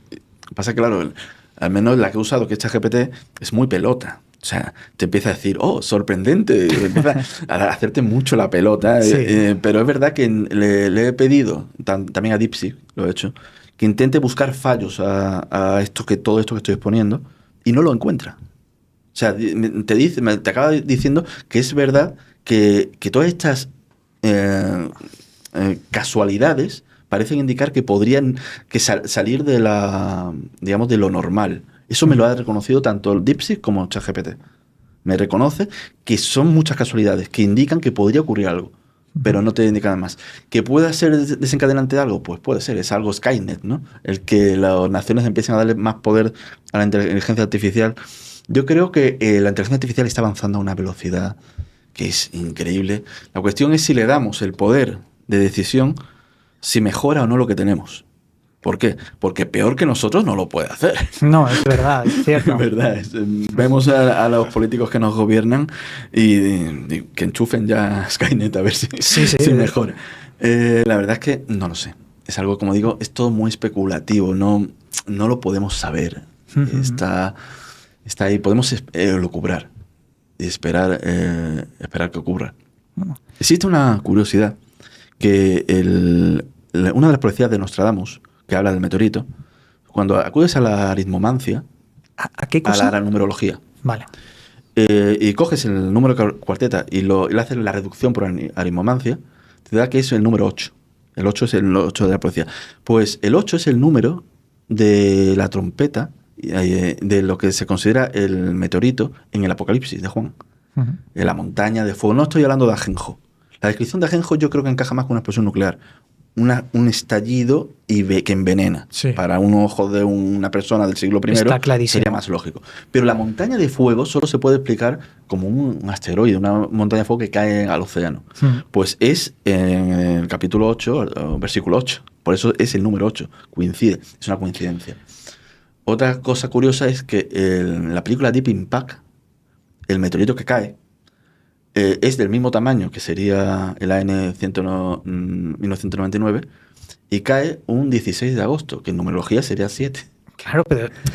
pasa que, claro, al menos la que he usado, que es ChatGPT, es muy pelota. O sea, te empieza a decir, oh, sorprendente, empieza a hacerte mucho la pelota. Sí. Pero es verdad que le he pedido, también a DeepSeek, lo he hecho, que intente buscar fallos a todo esto que estoy exponiendo y no lo encuentra. O sea, te acaba diciendo que es verdad que todas estas casualidades parecen indicar que podrían salir de de lo normal. Eso me lo ha reconocido tanto el DeepSeek como ChatGPT. Me reconoce que son muchas casualidades que indican que podría ocurrir algo, pero no te indican más. ¿Que pueda ser desencadenante de algo? Pues puede ser, es algo Skynet, ¿no? El que las naciones empiecen a darle más poder a la inteligencia artificial. Yo creo que la inteligencia artificial está avanzando a una velocidad que es increíble. La cuestión es si le damos el poder de decisión, si mejora o no lo que tenemos. ¿Por qué? Porque peor que nosotros no lo puede hacer. No, es verdad, es cierto. Es verdad. Vemos a los políticos que nos gobiernan y que enchufen ya Skynet a ver si mejora. La verdad es que no lo sé. Es algo, como digo, es todo muy especulativo. No lo podemos saber. Está ahí. Podemos lucubrar y esperar que ocurra. Existe una curiosidad que una de las profecías de Nostradamus, que habla del meteorito, cuando acudes a la aritmomancia, ¿A qué cosa? a la numerología, vale, y coges el número cuarteta y le haces la reducción por aritmomancia, te da que es el número 8. El 8 es el 8 de la profecía. Pues el 8 es el número de la trompeta, de lo que se considera el meteorito en el Apocalipsis de Juan. En la montaña de fuego. No estoy hablando de Ajenjo. La descripción de Ajenjo yo creo que encaja más con una explosión nuclear. Un estallido que envenena. Sí. Para un ojo de una persona del siglo I está clarísimo. sería más lógico. Pero la montaña de fuego solo se puede explicar como un asteroide, una montaña de fuego que cae al océano. Pues es en el capítulo 8, versículo 8. Por eso es el número 8. Coincide. Es una coincidencia. Otra cosa curiosa es que en la película Deep Impact, el meteorito que cae es del mismo tamaño que sería el AN 1999 y cae un 16 de agosto, que en numerología sería 7. Claro,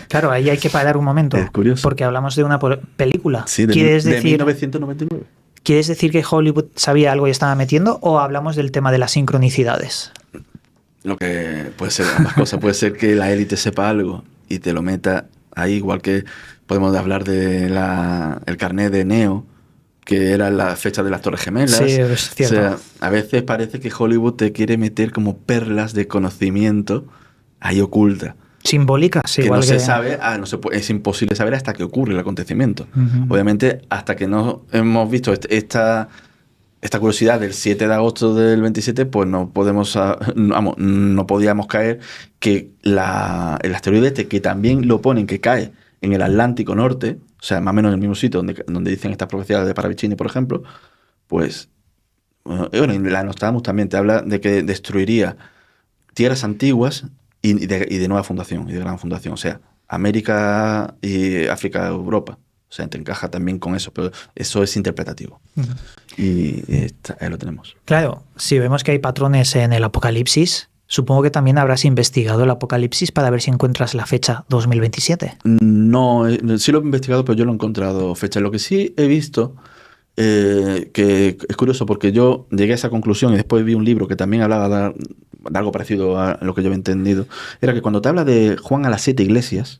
pero ahí hay que parar un momento. Es curioso. Porque hablamos de una película. Sí, de 1999. ¿Quieres decir que Hollywood sabía algo y estaba metiendo o hablamos del tema de las sincronicidades? Lo que puede ser ambas cosas. Puede ser que la élite sepa algo y te lo meta ahí, igual que podemos hablar de el carnet de Neo, que era la fecha de las Torres Gemelas. Sí, es cierto. O sea, a veces parece que Hollywood te quiere meter como perlas de conocimiento ahí oculta. Simbólicas, que igual no se sabe, es imposible saber hasta que ocurre el acontecimiento. Obviamente, hasta que no hemos visto esta curiosidad del 7 de agosto del 27, pues no podíamos caer que el asteroide que también lo ponen, que cae en el Atlántico Norte, o sea, más o menos en el mismo sitio donde dicen estas profecías de Paravicini, por ejemplo, pues, en la Nostradamus también te habla de que destruiría tierras antiguas y de nueva fundación, y de gran fundación, o sea, América y África, Europa. O sea, te encaja también con eso, pero eso es interpretativo. Y ahí lo tenemos. Claro, si vemos que hay patrones en el Apocalipsis, supongo que también habrás investigado el Apocalipsis para ver si encuentras la fecha 2027. No, sí lo he investigado, pero yo no he encontrado fecha. Lo que sí he visto, que es curioso, porque yo llegué a esa conclusión y después vi un libro que también hablaba de algo parecido a lo que yo había entendido, era que cuando te habla de Juan a las 7 iglesias,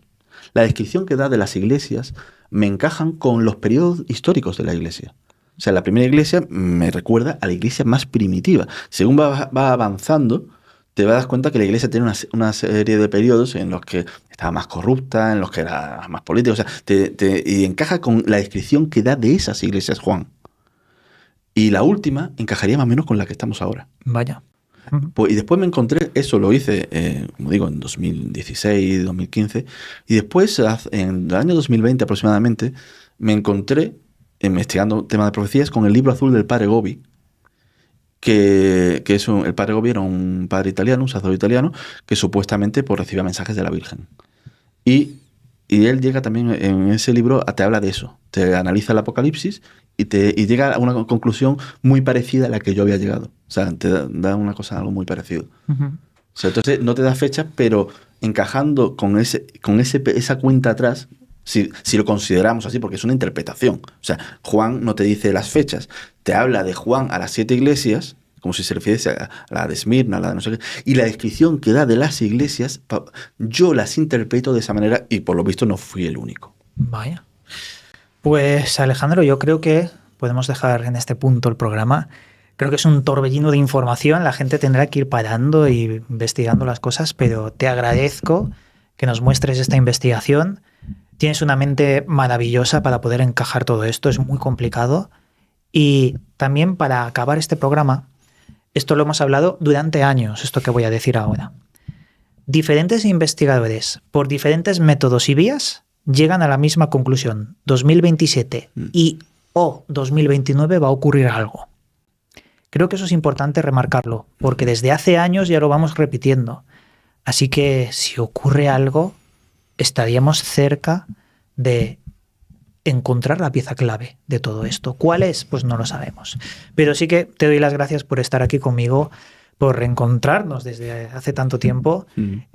la descripción que da de las iglesias me encajan con los periodos históricos de la iglesia. O sea, la primera iglesia me recuerda a la iglesia más primitiva. Según va avanzando, te vas a dar cuenta que la iglesia tiene una serie de periodos en los que estaba más corrupta, en los que era más política. O sea, y encaja con la descripción que da de esas iglesias Juan. Y la última encajaría más o menos con la que estamos ahora. Vaya. Pues, y después me encontré, eso lo hice, como digo, en 2016, 2015, y después, en el año 2020 aproximadamente, me encontré, investigando temas de profecías, con el libro azul del padre Gobi, que el padre Gobi era un padre italiano, un sacerdote italiano, que supuestamente pues, recibía mensajes de la Virgen. Y él llega también en ese libro, te habla de eso, te analiza el Apocalipsis y llega a una conclusión muy parecida a la que yo había llegado. O sea, te da algo muy parecido. O sea, entonces no te da fechas, pero encajando con esa cuenta atrás, si lo consideramos así, porque es una interpretación. O sea, Juan no te dice las fechas, te habla de Juan a las 7 iglesias, como si se refiriese a la de Esmirna, a la de no sé qué, y la descripción que da de las iglesias, yo las interpreto de esa manera y por lo visto no fui el único. Vaya. Pues Alejandro, yo creo que podemos dejar en este punto el programa. Creo que es un torbellino de información, la gente tendrá que ir parando y investigando las cosas, pero te agradezco que nos muestres esta investigación. Tienes una mente maravillosa para poder encajar todo esto, es muy complicado. Y también para acabar este programa, esto lo hemos hablado durante años, esto que voy a decir ahora. Diferentes investigadores, por diferentes métodos y vías, llegan a la misma conclusión. 2027 o 2029 va a ocurrir algo. Creo que eso es importante remarcarlo, porque desde hace años ya lo vamos repitiendo. Así que si ocurre algo, estaríamos cerca de encontrar la pieza clave de todo esto. ¿Cuál es? Pues no lo sabemos. Pero sí que te doy las gracias por estar aquí conmigo, por reencontrarnos desde hace tanto tiempo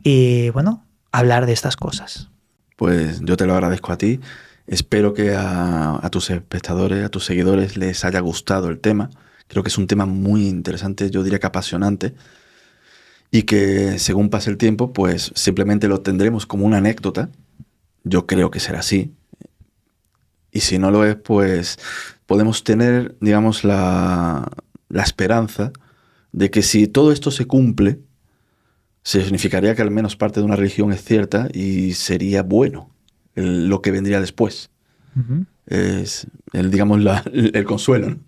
y, bueno, hablar de estas cosas. Pues yo te lo agradezco a ti. Espero que a tus espectadores, a tus seguidores les haya gustado el tema. Creo que es un tema muy interesante, yo diría que apasionante, y que según pase el tiempo, pues simplemente lo tendremos como una anécdota. Yo creo que será así. Y si no lo es, pues podemos tener, digamos, la esperanza de que si todo esto se cumple, significaría que al menos parte de una religión es cierta y sería bueno lo que vendría después. Es digamos, el consuelo, ¿no?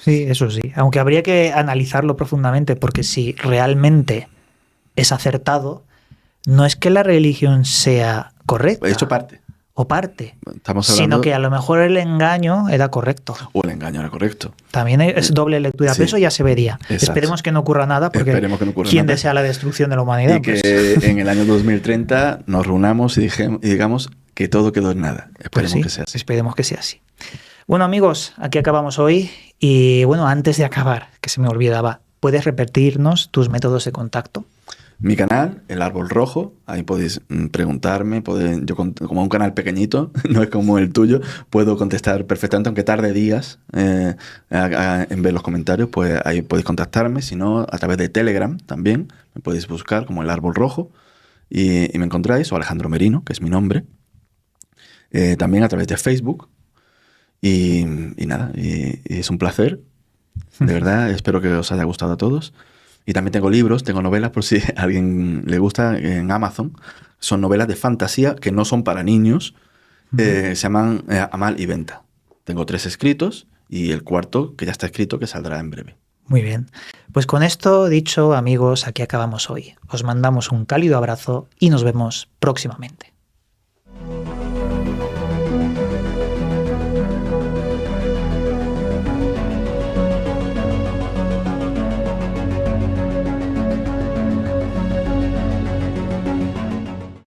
Sí, eso sí. Aunque habría que analizarlo profundamente, porque si realmente es acertado, no es que la religión sea correcta. Esto parte. O parte. Estamos hablando... Sino que a lo mejor el engaño era correcto. O el engaño era correcto. También es doble lectura, pero eso ya se vería. Exacto. Esperemos que no ocurra nada, porque ¿quién desea la destrucción de la humanidad? Y que en el año 2030 nos reunamos y digamos que todo quedó en nada. Esperemos que sea así. Esperemos que sea así. Bueno, amigos, aquí acabamos hoy. Y bueno, antes de acabar, que se me olvidaba, ¿puedes repetirnos tus métodos de contacto? Mi canal, El Árbol Rojo, ahí podéis preguntarme, yo como un canal pequeñito, no es como el tuyo, puedo contestar perfectamente, aunque tarde días en ver los comentarios, pues ahí podéis contactarme, si no, a través de Telegram también, me podéis buscar como El Árbol Rojo y me encontráis, o Alejandro Merino, que es mi nombre, también a través de Facebook y nada, y es un placer, de verdad, espero que os haya gustado a todos. Y también tengo libros, tengo novelas, por si a alguien le gusta, en Amazon. Son novelas de fantasía que no son para niños. Se llaman Amal y Venta. Tengo 3 escritos y el 4 que ya está escrito, que saldrá en breve. Muy bien. Pues con esto dicho, amigos, aquí acabamos hoy. Os mandamos un cálido abrazo y nos vemos próximamente.